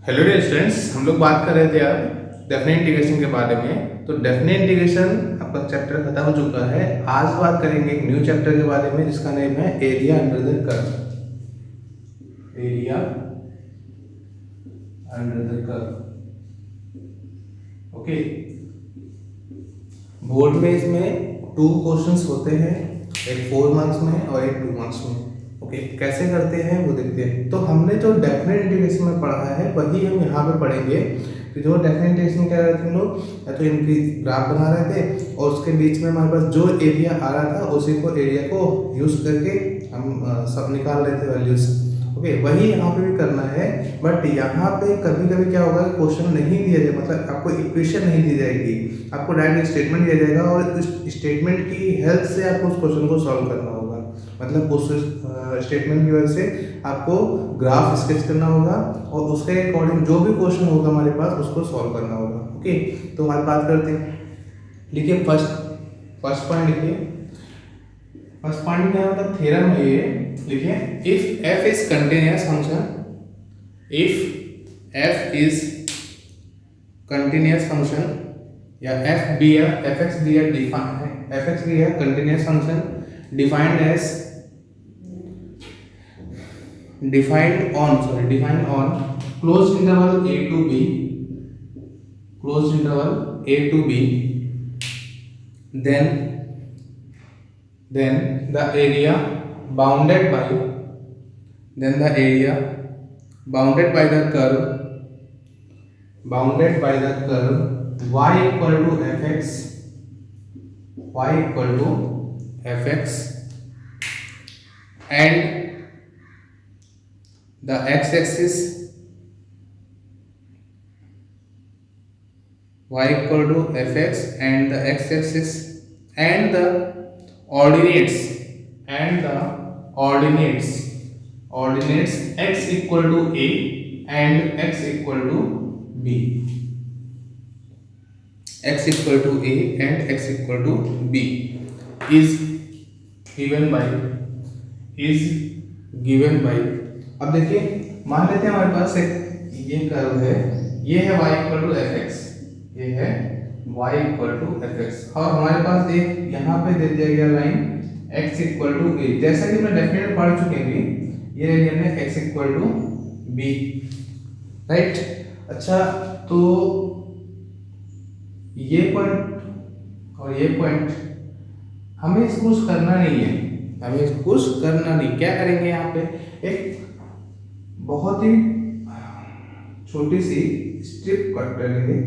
Hello dear students, हम लोग बात कर रहे थे यार डेफिनेट इंटीग्रेशन के बारे में। तो डेफिनेट इंटीग्रेशन आपका चैप्टर खत्म हो चुका है। आज बात करेंगे एक न्यू चैप्टर के बारे में जिसका नेम है area under the curve. Area under the curve. Okay, board में इसमें 2 क्वेश्चंस होते हैं, एक 4 मार्क्स में और एक 2 मार्क्स में। ओके, कैसे करते हैं वो देखते हैं। तो हमने जो डेफिनेट इंटीग्रेशन में पढ़ा है वही हम यहाँ पे पढ़ेंगे। तो जो डेफिनेट इंटीग्रेशन क्या रहे थे हम लोग, या तो इनकी ग्राफ बना रहे थे और उसके बीच में हमारे पास जो एरिया आ रहा था उसी को एरिया को यूज करके हम सब निकाल रहे थे वैल्यूज। ओके, वही यहाँ पे भी करना है। बट यहाँ पे कभी कभी क्या होगा, क्वेश्चन नहीं दिया जाए, मतलब आपको इक्वेशन नहीं दी जाएगी, आपको डायरेक्ट स्टेटमेंट दिया जाएगा और उस स्टेटमेंट की हेल्प से आपको उस क्वेश्चन को सॉल्व करना होगा। मतलब उस स्टेटमेंट की वजह से आपको ग्राफ स्केच करना होगा और उसके अकॉर्डिंग जो भी क्वेश्चन होगा हमारे पास उसको सॉल्व करना होगा। ओके, तो आज बात करते हैं। लिखिए फर्स्ट पॉइंट लिखिए। फर्स्ट पॉइंट क्या मतलब थ्योरम है ये। लिखिए, if f is continuous function, if f is continuous function या fx भी है continuous function defined on closed interval a to b, then the area bounded by the curve y equal to fx and the x-axis y equal to fx and the x-axis and the ordinates x equal to a and x equal to b, is given by अब देखिए, मान लेते हैं हमारे पास एक ये curve है, ये है y equal to f x, ये है y equal to f x और हमारे पास एक यहाँ पे दे दिया गया line x equal to a। जैसा कि मैं डेफिनेट पढ़ चुके हैं, ये रीजन है x equal to b, right. अच्छा, तो ये पॉइंट और ये पॉइंट हमें इसको कुछ करना नहीं है, क्या करेंगे यहाँ पे एक बहुत ही छोटी सी स्ट्रिप कट करेंगे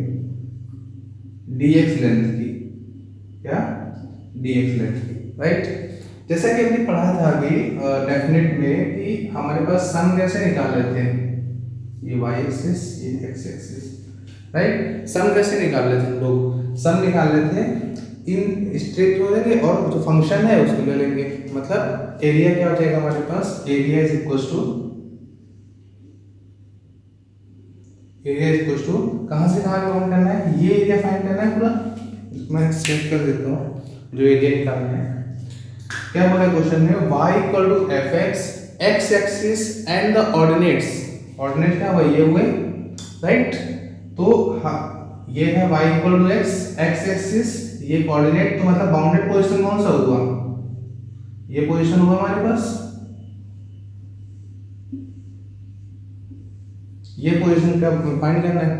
dx लेंथ की, राइट। जैसा कि हमने पढ़ा था अभी डेफिनेट में कि हमारे पास सम कैसे निकाल लेते हैं, ये y एक्सिस ये x एक्सिस, राइट। सम कैसे निकाल लेते हैं हम लोग, सम निकाल लेते हैं इन स्ट्रेट हो जाएंगे और जो फंक्शन है उसको ले लेंगे। मतलब एरिया क्या हो जाएगा हमारे पास, एरिया इज इक्वल टू कहां से कहां काउंट करना है, ये एरिया फाइंड करना है पूरा। मैं सेट कर देता हूं जो एरिया निकालना है। क्या बोला क्वेश्चन में, y equal to f x, x axis and the ordinates क्या हुआ, ये हुए, राइट। तो ये है y equal to x, x axis, ये कोऑर्डिनेट, तो मतलब बाउंडेड पोजीशन कौन सा हुआ, ये पोजीशन हुआ हमारे पास, ये पोजीशन का फाइंड करना है।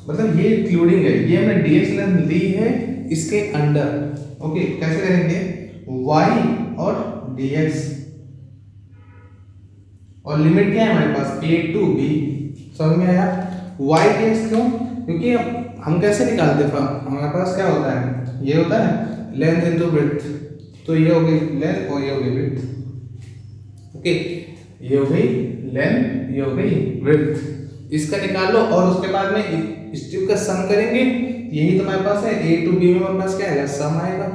मतलब ये इंक्लूडिंग है, ये हमने dx लेंथ ली है इसके अंडर। ओके, कैसे करेंगे, y और dx और लिमिट क्या है हमारे पास a to b, समझ में आया। y dx क्यों, क्योंकि हम कैसे निकालते हैं, हमारे पास क्या होता है, ये होता है लेंथ इनटू ब्रेड्थ, तो ये हो गई लेंथ और ये हो गई ब्रेड्थ। ओके, ये हो गई लेंथ, ये हो गई ब्रेड्थ, इसका निकाल लो और उसके बाद में स्ट्रिप का सम करेंगे। यही तो हमारे पास है a to b में हमारे पास क्या आएगा, सम आएगा।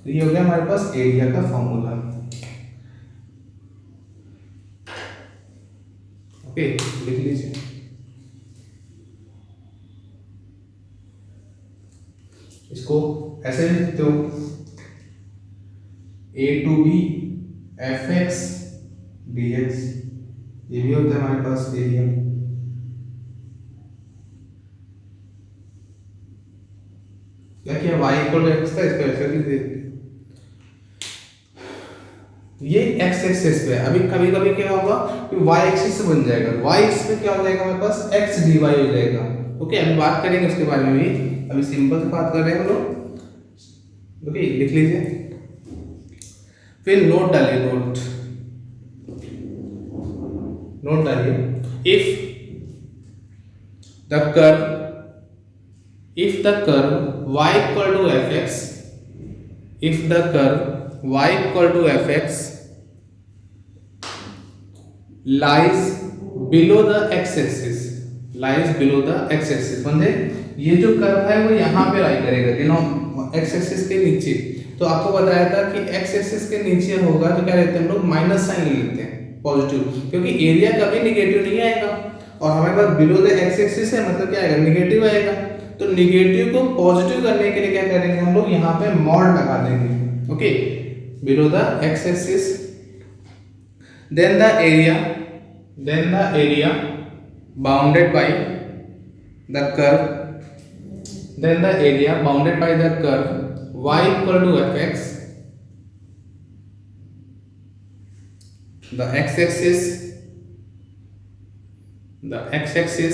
तो ये हो गया हमारे पास एरिया का फॉर्मूला। ओके, लिख लीजिए। इसको ऐसे लिख सकते हो, a to b fx dx, ये भी होता है हमारे पास एरिया। है, y इक्वल टू एक्स था, इसको ऐसे लिख देते हैं। ये x एक्सिस पे, अभी कभी कभी क्या होगा कि y एक्सिस से बन जाएगा, y एक्सिस पे क्या हो जाएगा हमारे पास x dy हो जाएगा। ओके, अभी बात करेंगे उसके बारे में भी, अभी सिंपल से बात कर रहे हैं हम लोग। ओके, लिख लीजिए, फिर नोट डालिए, नोट डालिए। If the curve y equal to fx, if the curve y equal to fx lies below the x-axis, म्हणजे ये जो कर्व है वो यहाँ पे लाई करेगा, एक्स एक्सिस के नीचे। तो आपको बताया था कि एक्स एक्सिस के नीचे होगा तो क्या लेते हैं हम लोग, माइनस साइन ले लेते हैं, पॉजिटिव, क्योंकि एरिया कभी निगेटिव नहीं आएगा, और हमारे पास बिलो द एक्स एक्सिस है, मतलब क्या आएगा, निगेटिव आएगा। तो निगेटिव को पॉजिटिव करने के लिए क्या करेंगे हम लोग, यहाँ पे मॉड लगा देंगे। Okay, below the X axis, then the area bounded by the curve, y equal to fx, the x axis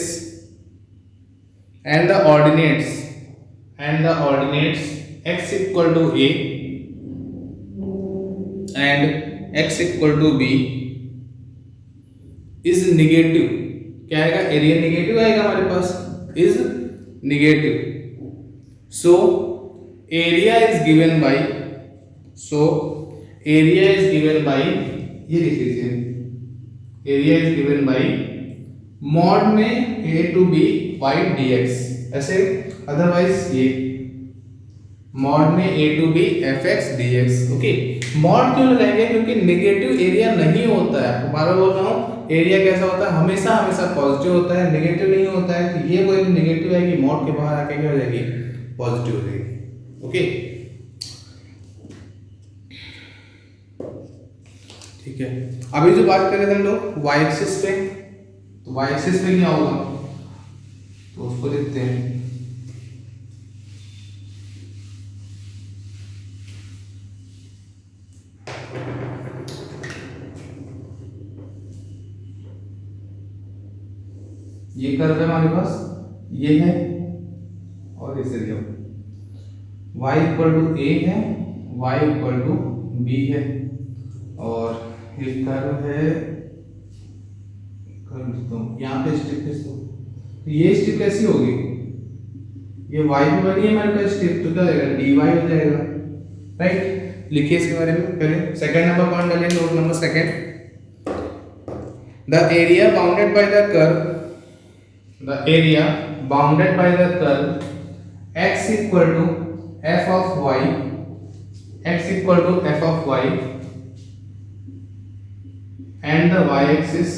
and the ordinates x equal to a and x equal to b is negative. क्या आएगा, area negative आएगा हमारे पास, is negative. So area is given by, ये लिख लीजिए, area is given by mod में a to b y dx, ऐसे, अदरवाइज ये मॉड में a to b fx dx। Okay, mod क्यों लगाएंगे, क्योंकि नेगेटिव एरिया नहीं होता है, आपको बार बार बोल रहा हूँ, एरिया कैसा होता है, हमेशा पॉजिटिव होता है, नेगेटिव नहीं होता है। तो ये कोई नेगेटिव आएगी, मॉड के बाहर आके क्या हो जाएगी, पॉजिटिव हो जाएगी। ओके, ठीक है। अभी जो बात कर रहे थे हम लोग y एक्सिस पे, तो y एक्सिस पे क्या होगा, तो उसको देखते हैं। ये कर्व है हमारे पास, ये है, और इसे लियो y इक्वल टू a है, y इक्वल टू b है, और ये कर्व है, यहाँ पे स्ट्रिप है, तो ये स्ट्रिप कैसी होगी, ये y पे बनी है हमारे पास स्ट्रिप, तो क्या हो जाएगा, dy हो जाएगा, राइट। लिखिए इसके बारे में पहले, सेकंड नंबर पॉइंट डालिए, note number second, the area bounded by the curve, x equal to f of y, and the y axis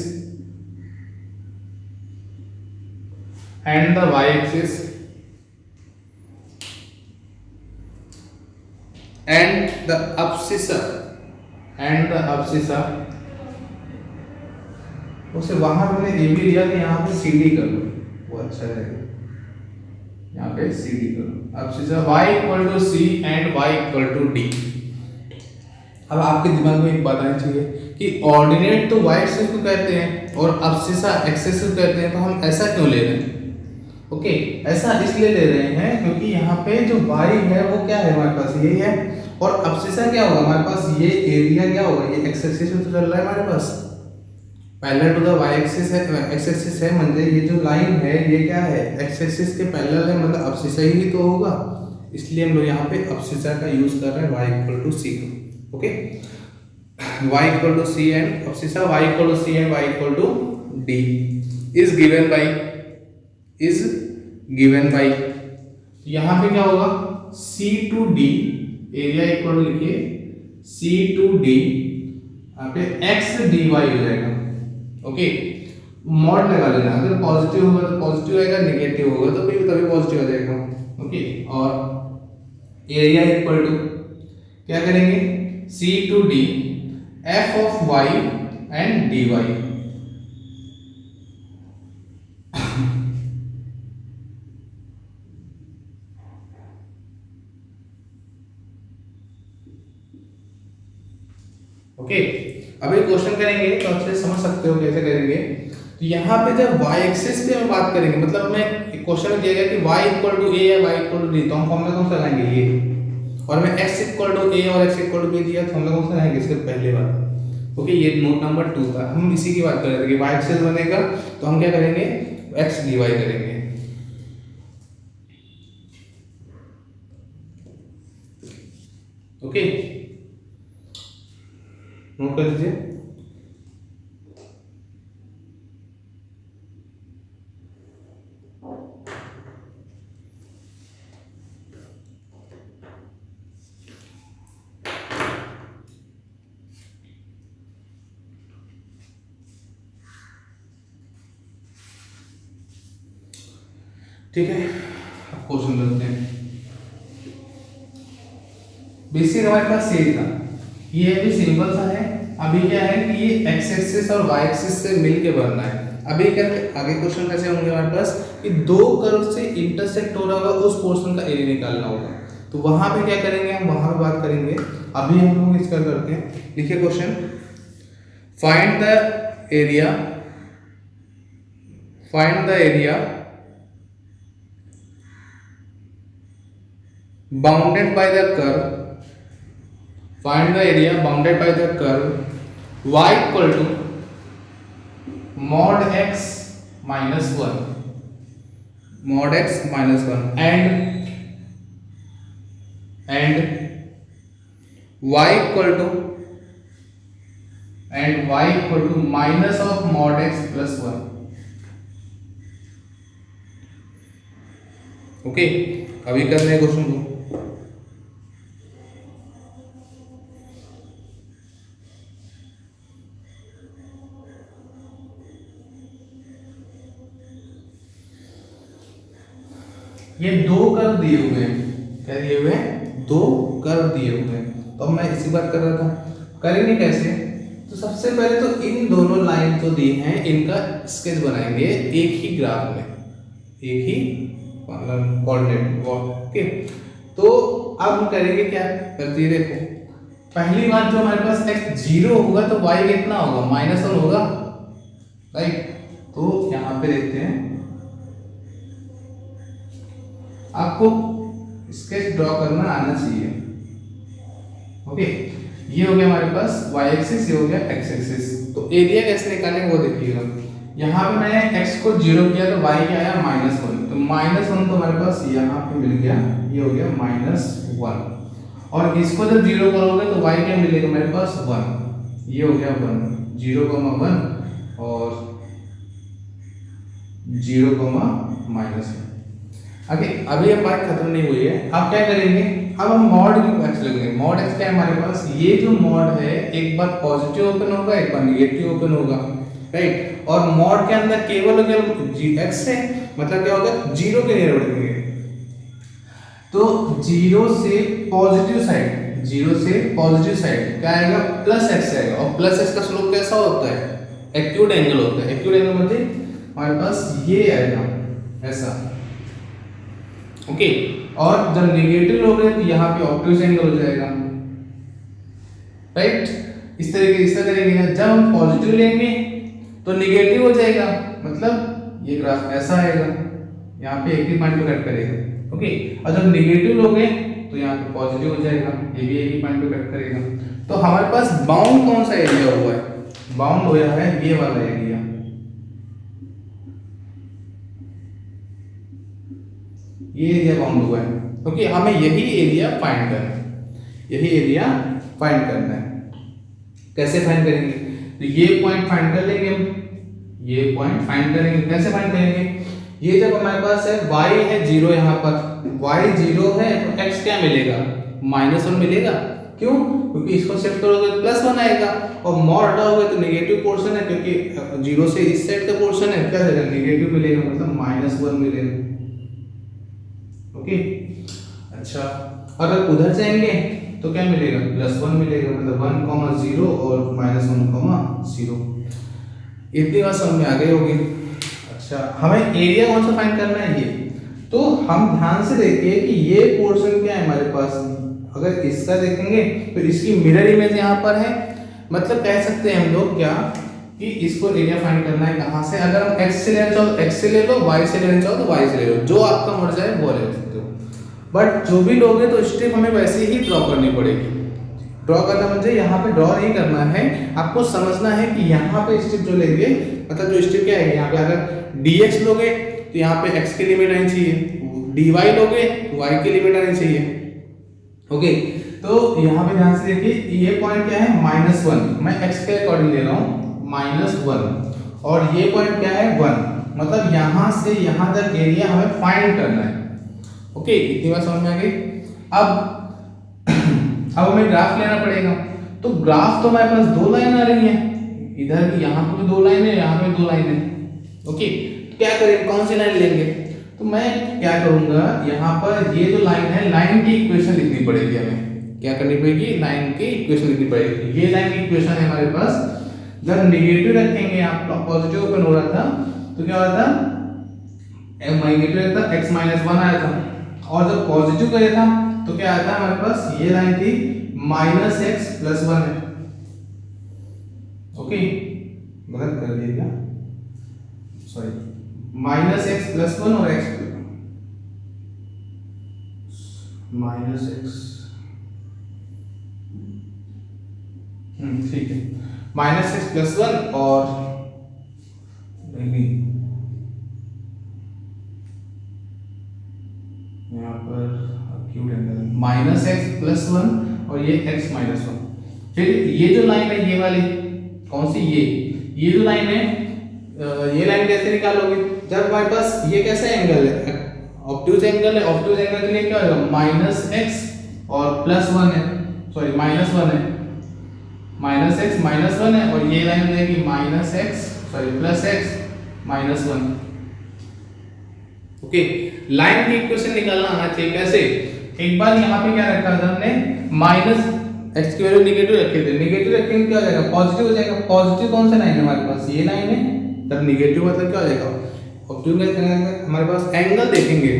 and the abscissa, उसे वहां मैंने ए भी लिया कि यहाँ पे सी डी कर लो, वो अच्छा रहेगा, यहाँ पे सी डी करो। अब y equal to C and y equal to d. अब आपके दिमाग में एक बात आनी चाहिए कि ऑर्डिनेट तो y एक्सिस को कहते हैं और अब्सिसा x एक्सिस को कहते हैं, तो हम ऐसा क्यों ले रहे हैं, ओके, ऐसा इसलिए ले रहे हैं क्योंकि यहाँ पे जो y है वो क्या है हमारे पास, ये है, और अब्सिसा क्या होगा हमारे पास, ये एरिया क्या होगा, ये x एक्सिस में तो चल रहा है हमारे पास, parallel to the y axis है, x एक्सिस है, मतलब ये जो लाइन है ये क्या है, x एक्सिस के पैरेलल है, मतलब अब्सिसा ही तो होगा, इसलिए हम लोग यहाँ पे अब्सिसा का यूज कर रहे हैं y equal to C. Okay, y equal to C and abscissa, y equal to C and y equal to d is given by, यहाँ पे क्या होगा, c to d, area equal to लिखिए c टू d, यहाँ पे x dy हो जाएगा। Okay, mod लगा लेना, अगर पॉजिटिव होगा तो पॉजिटिव आएगा, नेगेटिव होगा तो भी तभी पॉजिटिव आ जाएगा। ओके, और एरिया इक्वल टू क्या करेंगे, c to d f of y and dy, okay, अभी क्वेश्चन करेंगे तो अच्छे से समझ सकते हो कैसे करेंगे। तो यहाँ पे जब y एक्सिस पे हम बात करेंगे, मतलब हमें क्वेश्चन में दिया गया कि y इक्वल टू a या y इक्वल टू d, तो हम फॉर्मूला कौन सा लगाएंगे ये, और हमें x इक्वल टू a और x इक्वल टू b दिया तो हम लोग कौन सा लगाएंगे इसके पहले बार। ओके, ये नोट नंबर 2 था, हम इसी की बात कर रहे थे कि y एक्सिस बनेगा तो हम क्या करेंगे, x dy करेंगे। ओके, नोट कर लीजिए। ठीक है, अब क्वेश्चन करते हैं। बेसिक हमारे पास ये था, ये भी सिंपल सा है। अभी क्या है कि ये x एक्सिस और y एक्सिस से मिलके बनना है। अभी क्या आगे क्वेश्चन कैसे होंगे हमारे पास कि दो कर्व से इंटरसेक्ट हो रहा होगा, उस पोर्शन का एरिया निकालना होगा। तो वहां पे क्या करेंगे, हम वहां पे बात करेंगे। अभी हम लोग इसका करते हैं, लिखिए question, find the area bounded by the curve, find the area bounded by the curve y equal to mod x minus 1 and y equal to minus of mod x plus 1। Okay, अभी करते हैं question को। ये दो curve दिए हुए हैं, क्या दिए हुए हैं, दो कर्व दिए हुए हैं। तो मैं इसी बात कर रहा था, करेंगे कैसे। तो सबसे पहले तो इन दोनों लाइन जो दी हैं इनका स्केच बनाएंगे एक ही ग्राफ में, एक ही कोऑर्डिनेट। ओके, तो अब हम करेंगे क्या, करते देखो, पहली बात जो हमारे पास x 0 होगा तो y कितना होगा, -1 होगा, राइट। तो यहाँ पे देखते हैं, आपको स्केच ड्रॉ करना आना चाहिए। ओके, ये हो गया हमारे पास y एक्सिस, ये हो गया x एक्सिस। तो एरिया कैसे निकालेंगे वो देखिएगा। यहाँ पे मैंने x को 0 किया तो y क्या आया, -1। तो -1 तो हमारे पास यहाँ पे मिल गया, ये हो गया -1। और इसको जब 0 करोगे तो y क्या मिलेगा मेरे पास, 1। ये हो गया 1, 0,1 और 0,-1। ओके, अभी अब बात खत्म नहीं हुई है। अब क्या करेंगे, अब हम मॉड की बात लेंगे। मॉड x क्या है हमारे पास, ये जो मॉड है एक बार पॉजिटिव ओपन होगा, एक बार नेगेटिव ओपन होगा, राइट। और मॉड के अंदर केवल x है, मतलब क्या होगा, 0 के नियर बढ़ेंगे। तो 0 से पॉजिटिव साइड क्या आएगा, +x आएगा। और +x का स्लोप कैसा होता है, एक्यूट एंगल होता है। एक्यूट एंगल मतलब हमारे पास ये आएगा ऐसा। ओके, और जब नेगेटिव लोगे तो यहाँ पे ऑब्ट्यूज एंगल हो जाएगा, राइट। इस तरीके से करेंगे। जब हम पॉजिटिव लेंगे तो नेगेटिव हो जाएगा, मतलब ये ग्राफ ऐसा आएगा, यहाँ पे एक ही पॉइंट पे कट करेगा। ओके, और जब नेगेटिव लोगे तो यहाँ पे पॉजिटिव हो जाएगा, ये भी एक ही पॉइंट पे कट करेगा। तो हमारे पास बाउंड कौन सा एरिया हुआ है, बाउंड हुआ है ये वाला एरिया, ये एरिया बाउंड हुआ है। ओके, हमें यही एरिया फाइंड करना है। कैसे फाइंड करेंगे, तो ये पॉइंट फाइंड कर लेंगे हम, ये पॉइंट फाइंड करेंगे। कैसे फाइंड करेंगे, ये जब हमारे पास है y है 0, यहाँ पर y 0 है तो x क्या मिलेगा, -1 मिलेगा। क्यों, क्योंकि इसको शिफ्ट करोगे तो +1 आएगा, और मॉड हटाओगे तो नेगेटिव पोर्शन है, क्योंकि 0 से इस साइड का पोर्शन है, क्या देगा, नेगेटिव मिलेगा, मतलब -1 मिलेगा। ओके, अच्छा, अगर उधर जाएंगे तो क्या मिलेगा, +1 मिलेगा, मतलब 1,0 और -1,0। इतनी बात समझ में आ गई होगी। अच्छा, हमें एरिया कौन सा फाइंड करना है, ये। तो हम ध्यान से देखिए कि ये पोर्शन क्या है हमारे पास, अगर इसका देखेंगे तो इसकी मिरर इमेज यहाँ पर है, मतलब कह सकते हैं हम लोग क्या कि इसको एरिया फाइंड करना है कहाँ से, अगर हम एक्स से लेना चाहो एक्स से ले लो, वाई से लेना चाहो तो वाई से ले लो, जो आपका मर्जी है वो ले सकते हो। बट जो भी लोगे तो स्टेप हमें वैसे ही ड्रॉ करनी पड़ेगी। ड्रॉ करना मुझे यहाँ पे ड्रॉ नहीं करना है, आपको समझना है कि यहाँ पे स्टेप जो लेंगे, मतलब जो स्टेप क्या है, यहाँ पे अगर dx लोगे तो यहाँ पे x की लिमिट आनी चाहिए, dy लोगे तो y की लिमिट आनी चाहिए। ओके, तो यहाँ पे ध्यान से देखिए, ये पॉइंट क्या है -1, मैं x के अकॉर्डिंग ले रहा हूँ -1, और ये पॉइंट क्या है 1, मतलब यहाँ से यहाँ तक एरिया हमें फाइंड करना है। ओके, इतनी बात समझ में आ गई। अब हमें ग्राफ लेना पड़ेगा, तो ग्राफ तो हमारे पास दो लाइन आ रही है, इधर भी यहाँ पे दो लाइन है, यहाँ पे दो लाइन है। ओके, क्या करें, कौन सी लाइन लेंगे, तो मैं क्या करूंगा, यहाँ पर ये जो लाइन है, लाइन की इक्वेशन लिखनी पड़ेगी हमें, क्या करनी पड़ेगी, लाइन की इक्वेशन लिखनी पड़ेगी। ये लाइन की इक्वेशन है हमारे पास, जब नेगेटिव रखेंगे, आपका पॉजिटिव ओपन हो रहा था तो क्या हो रहा था, नेगेटिव रहता x -1 आया था, और जब पॉजिटिव करे था तो क्या आया था हमारे पास, ये लाइन थी -x + 1 है। ओके, गलत कर दिया क्या, सॉरी, -x + 1 और x ठीक है, -x + 1 और यहाँ पर क्यूब एंगल -x + 1 और ये x -1। फिर ये जो लाइन है, ये वाली कौन सी, ये जो लाइन है, ये लाइन कैसे निकालोगे, जब हमारे पास ये कैसा एंगल है, ऑब्ट्यूज एंगल है, ऑब्ट्यूज एंगल के लिए क्या होगा, -x और +1 है, सॉरी -1 है, -x -1 है, और ये लाइन हो जाएगी -x sorry +x -1। Okay, line की इक्वेशन निकालना आना चाहिए, कैसे, एक बार यहाँ पे क्या रखा था हमने, -x की वैल्यू नेगेटिव रखे थे, नेगेटिव रखेंगे क्या हो जाएगा, पॉजिटिव हो जाएगा। पॉजिटिव कौन सा लाइन है हमारे पास, ये लाइन है, तब नेगेटिव मतलब क्या हो जाएगा, ऑब्ट्यूज हमारे पास एंगल देखेंगे,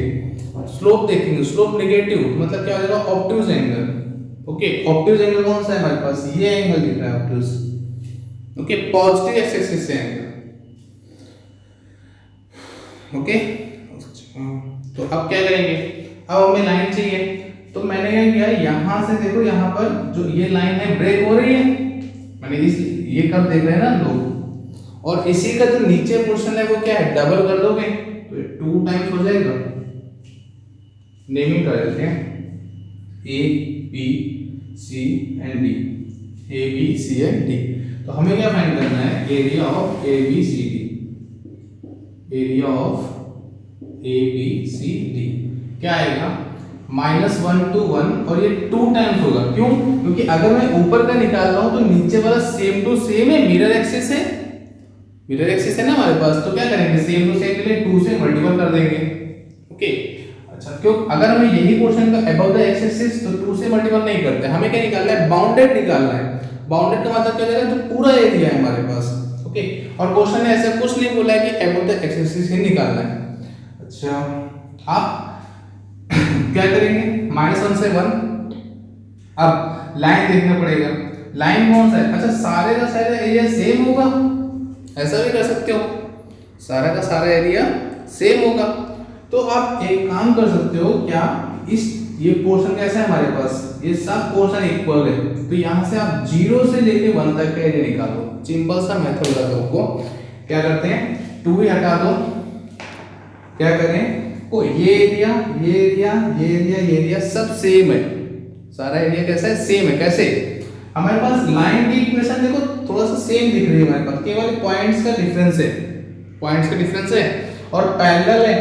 स्लोप देखेंगे, स्लोप नेगेटिव मतलब क्या हो जाएगा, obtuse angle. Okay, obtuse angle कौन सा है हमारे पास, ये एंगल दिख रहा है obtuse. Okay, positive x axis से एंगल। ओके, तो अब क्या करेंगे, अब हमें लाइन चाहिए, तो मैंने क्या किया, यहाँ से देखो, यहाँ पर जो ये लाइन है ब्रेक हो रही है, मैंने इस ये कर्व देख रहे हैं ना लोग, और इसी का जो नीचे पोर्शन है वो क्या है, डबल कर दोगे तो 2 टाइम्स हो जाएगा। नेमिंग कर देते हैं, A B C and D, A B C and D। तो हमें क्या फाइंड करना है, area of A B C D, area of A B C D क्या आएगा, -1 to 1, और ये 2 टाइम्स होगा, क्यों, क्योंकि अगर मैं ऊपर का निकाल रहा हूं तो नीचे वाला सेम टू सेम है, मिरर एक्सिस है, मिरर एक्सिस है ना हमारे पास, तो क्या करेंगे, सेम टू सेम के लिए 2 से मल्टीपल कर देंगे। ओके, अच्छा, क्यों, अगर हमें यही पोर्शन का अबव द एक्स एक्सिस, तो 2 से मल्टीपल नहीं करते, हमें क्या निकालना है, बाउंडेड निकालना है। बाउंडेड का मतलब क्या हो जाएगा, तो पूरा एरिया है हमारे पास। ओके, और क्वेश्चन ने ऐसा कुछ नहीं बोला है कि अबव द एक्स एक्सिस ही निकालना है। अच्छा, आप क्या करेंगे, -1 से 1, अब लाइन देखना पड़ेगा, लाइन कौन सा है, अच्छा सारे का सारा एरिया सेम होगा, ऐसा भी कर सकते हो, सारा का सारा एरिया सेम होगा, तो आप एक काम कर सकते हो, क्या, इस ये पोर्शन कैसा है हमारे पास, ये सब पोर्शन इक्वल है, तो यहाँ से आप 0 से लेके 1 तक का एरिया निकालो, सिंपल सा मेथड बताता हूँ आपको। क्या करते हैं, 2 ही हटा दो, क्या करें, ओ ये एरिया, ये एरिया, ये एरिया, ये एरिया सब सेम है, सारा एरिया कैसा है, सेम है, कैसे, हमारे पास लाइन की इक्वेशन देखो थोड़ा सा सेम दिख रही है हमारे पास, केवल पॉइंट्स का डिफरेंस है, पॉइंट्स का डिफरेंस है, और पैरेलल है।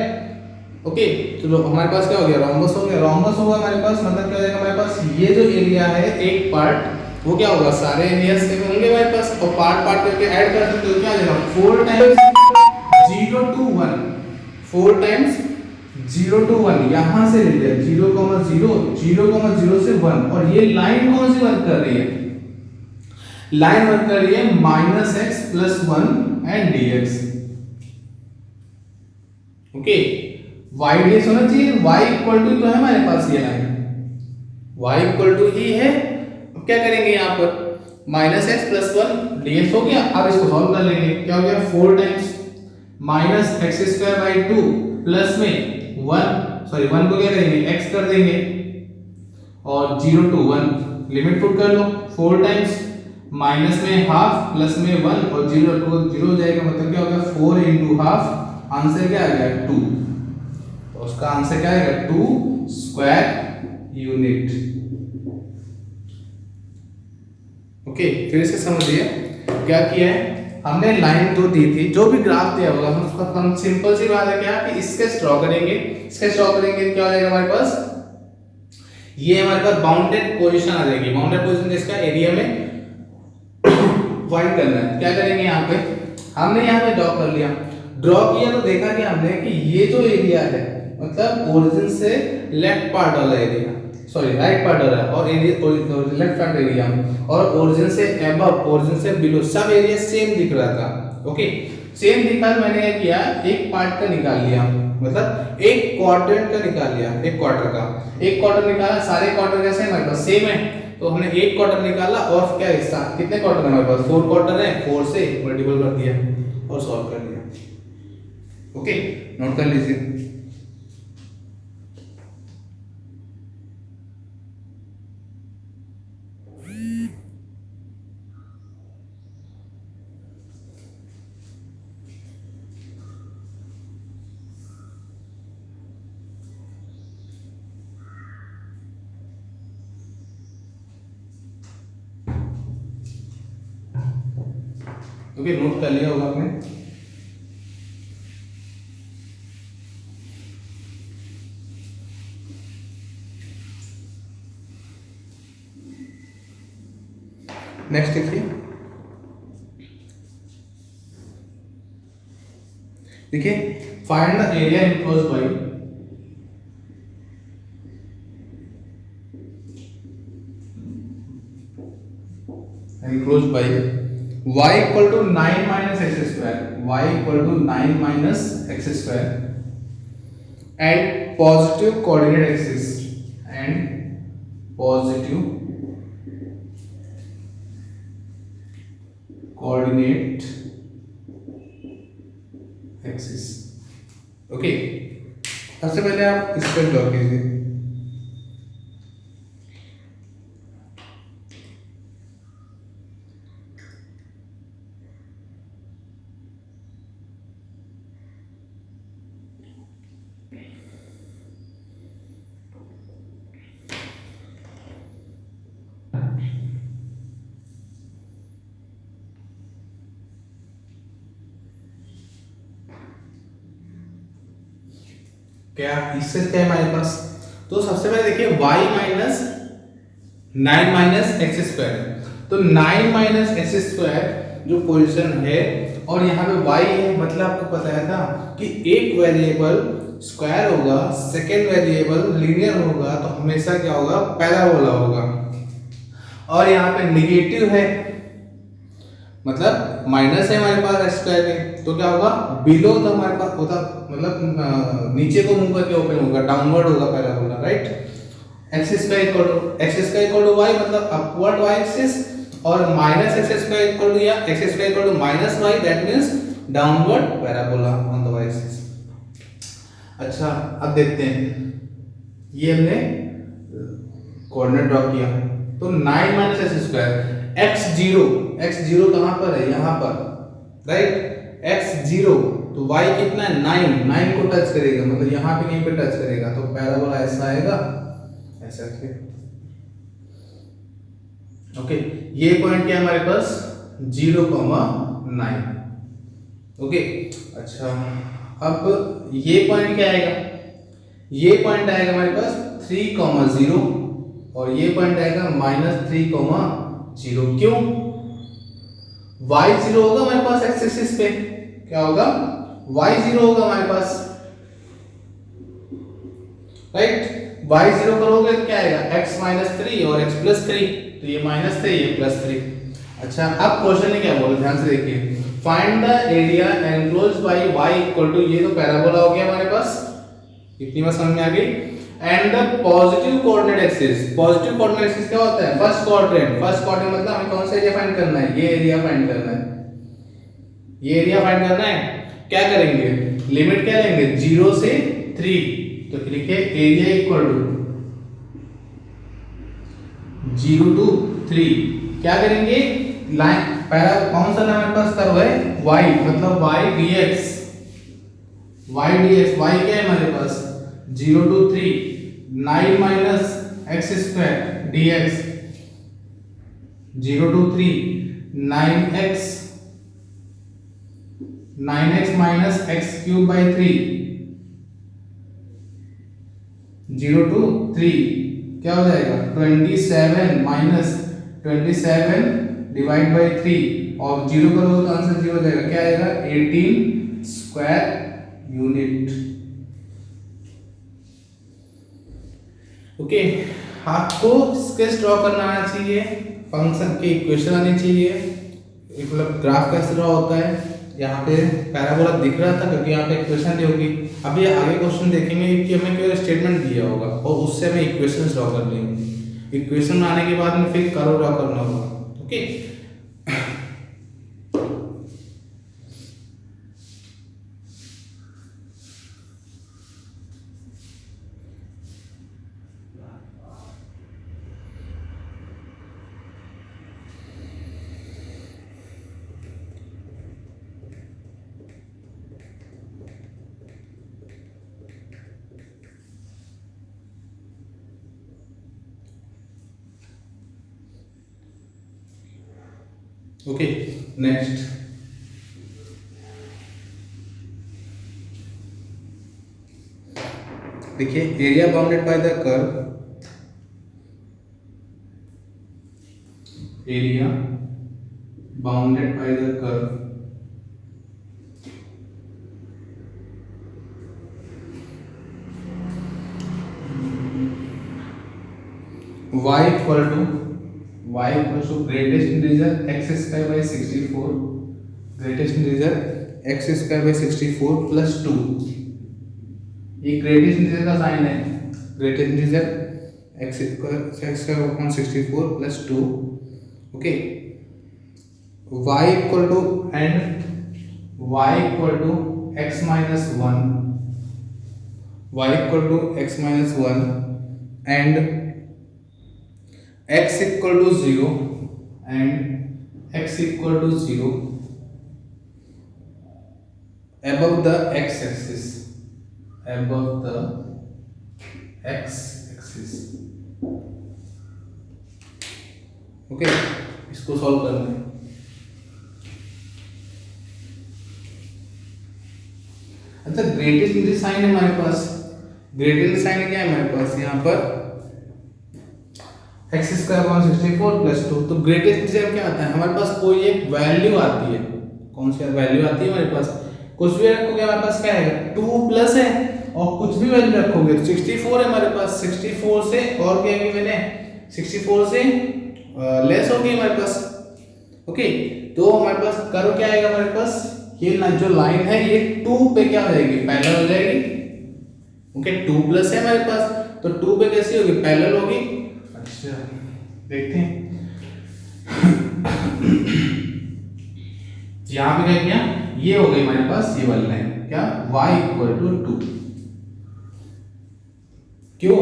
ओके, तो हमारे पास क्या हो गया, रोम्बस हो गया, रोम्बस होगा हमारे पास, मतलब क्या हो जाएगा हमारे पास, ये जो एरिया है एक पार्ट, वो क्या होगा, सारे एरिया सेम होंगे हमारे पास, और पार्ट पार्ट करके ऐड कर सकते हो, क्या आ जाएगा, 4 टाइम्स 0 to 1, 4 टाइम्स 0 to 1, यहां से ले लिया 0,0, 0,0 से 1, और ये लाइन कौन सी वर्क कर रही है, लाइन वर्क कर रही है -x + 1 and dx। Okay, y dx होना चाहिए, y इक्वल टू तो है हमारे पास, ये लाइन y इक्वल टू ही है। अब क्या करेंगे यहाँ पर, minus x plus one D हो गया। अब इसको सॉल्व कर लेंगे, क्या हो गया 4 times minus X square by 2 plus में 1 सॉरी 1 को क्या करेंगे x कर देंगे और 0 to 1 लिमिट पुट कर लो। 4 टाइम्स माइनस में हाफ प्लस में 1 और 0 को 0 हो जाएगा, मतलब क्या होगा 4 into हाफ, आंसर क्या आ गया 2। तो उसका आंसर क्या आएगा 2 स्क्वायर यूनिट। ओके, फिर से समझिए क्या किया है हमने, लाइन जो दी थी, जो भी ग्राफ दिया होगा हम उसका हम सिंपल सी बात है क्या कि स्केच ड्रॉ करेंगे। स्केच ड्रॉ करेंगे क्या हो जाएगा हमारे पास, ये हमारे पास बाउंडेड पोजीशन आ जाएगी। बाउंडेड पोजीशन जिसका एरिया में फाइंड करना है, क्या करेंगे यहाँ पे हमने यहाँ पे ड्रॉ कर लिया। ड्रॉ किया तो देखा कि हमने कि ये जो एरिया है मतलब ओरिजिन से लेफ्ट पार्ट वाला एरिया, सॉरी राइट पार्ट वाला और एरिया लेफ्ट पार्ट एरिया और ओरिजिन से अबव ओरिजिन से बिलो सब एरिया सेम दिख रहा था। ओके, सेम दिखा तो मैंने क्या किया एक पार्ट का निकाल लिया, मतलब एक क्वाड्रेंट का निकाल लिया, एक क्वार्टर का एक क्वार्टर निकाला। सारे क्वार्टर कैसे हमारे पास सेम है, तो हमने एक क्वार्टर निकाला और क्या हिस्सा कितने क्वार्टर हमारे पास 4 क्वार्टर है, 4 से मल्टीपल कर दिया और सॉल्व कर लिया। ओके, नोट कर लीजिए। ओके, नोट कर लिया होगा आपने। नेक्स्ट देखिए find the area enclosed bye y equal to 9 minus x square, y equal to 9 minus x square and positive coordinate axis and positive coordinate axis। Okay, सबसे पहले आप इस पर ड्रॉ कीजिए। क्या इससे क्या है हमारे पास, तो सबसे पहले देखिए y minus 9 minus X square, तो 9 माइनस एक्स स्क्वायर जो पोजीशन है और यहाँ पे y है, मतलब आपको बताया था कि एक वेरिएबल स्क्वायर होगा, सेकेंड वेरिएबल लीनियर होगा, तो हमेशा क्या होगा पैराबोला होगा। और यहाँ पे निगेटिव है मतलब माइनस है हमारे पास एक्स स्क्वायर में, तो क्या होगा बिलो तो हमारे पास होता मतलब नीचे को मुंह करके ओपन होगा, डाउनवर्ड होगा parabola, right. X square equal to Y मतलब अपवर्ड वाई एक्सिस और minus X square equal to या X square equal to minus Y, that means downward parabola on the Y axis. अच्छा, अब देखते हैं ये हमने कोऑर्डिनेट ड्रॉ किया, तो 9 माइनस एक्स स्क्वायर x0 कहां पर है यहाँ पर, राइट। x0 तो y कितना है 9 को टच करेगा, मतलब यहाँ पे कहीं पे टच करेगा, तो पैराबोला ऐसा आएगा ऐसा। ओके, ये पॉइंट क्या है हमारे पास 0,9। ओके, अच्छा अब ये पॉइंट क्या आएगा, ये पॉइंट आएगा हमारे पास 3,0 और ये पॉइंट आएगा -3,0। क्यों, y0 होगा हमारे पास एक्स एक्सिस पे, क्या होगा y0 होगा हमारे पास, राइट। y0 करोगे तो क्या आएगा x -3 और x +3, तो ये -3 ये +3। अच्छा, अब क्वेश्चन ने क्या बोला ध्यान से देखिए, find the area enclosed by y equal to, ये तो पैराबोला हो गया हमारे पास, इतनी बात समझ में आ गई। And the positive coordinate axis. Positive coordinate axis क्या होता है? First quadrant. फर्स्ट क्वाड्रेंट मतलब हमें कौन सा एरिया फाइंड करना है? ये एरिया फाइंड करना है। ये एरिया फाइंड करना है। क्या करेंगे? लिमिट क्या लेंगे? 0 से 3। तो लिखिए एरिया इक्वल टू 0 to 3। क्या करेंगे? लाइन पहला कौन सा हमारे पास कर्व है? y, मतलब y dx। y dx, y क्या है हमारे पास? 0 to 3 9 minus x square dx। 0 to 3 9x minus x cube by 3। 0 to 3 क्या हो जाएगा? 27 minus 27 डिवाइड बाई 3 और 0 करोगे तो आंसर 0 हो जाएगा। क्या आएगा? 18 स्क्वायर यूनिट। ओके, आपको स्केच ड्रॉ करना आना चाहिए, फंक्शन की इक्वेशन आनी चाहिए, मतलब ग्राफ कैसे ड्रॉ होता है। यहाँ पे पैराबोला दिख रहा था क्योंकि यहाँ पे इक्वेशन दी होगी। अभी आगे क्वेश्चन देखेंगे कि हमें केवल स्टेटमेंट दिया होगा और उससे हमें इक्वेशन ड्रॉ कर लेंगे। इक्वेशन आने के बाद में फिर कर्व ड्रॉ करना होगा। ओके, ओके नेक्स्ट, देखिए area bounded by the curve, area bounded by the curve y equal to greatest integer x square by 64, greatest integer x square by 64 plus 2। ये ग्रेटेस्ट इंटीजर का sign है, greatest integer x square upon 64 plus 2। Okay, y equal to x minus 1, y equal to x minus 1 and x equal to 0 and x equal to 0 above the x axis, above the x axis। Okay, इसको solve करना है। अच्छा, greatest integer sign है हमारे पास, greatest sign क्या है हमारे पास यहाँ पर x स्क्वायर अपॉन 64 प्लस 2। तो ग्रेटेस्ट इंटीजर क्या आता है हमारे पास? कोई एक वैल्यू आती है। कौन सी वैल्यू आती है हमारे पास? कुछ भी रखोगे हमारे पास क्या आएगा? 2 प्लस है और कुछ भी वैल्यू रखोगे 64 है हमारे पास। 64 से और क्या है मैंने 64 से लेस होगी हमारे पास। ओके, तो हमारे पास कर्व क्या आएगा हमारे पास? ये जो लाइन है ये 2 पे क्या हो जाएगी? पैरेलल हो जाएगी। ओके, 2 प्लस है हमारे पास तो 2 पे कैसी होगी? पैरेलल होगी। अच्छा, देखते हैं यहाँ पे क्या किया? ये हो गई हमारे पास ये वाली लाइन, क्या? y equal to 2। क्यों?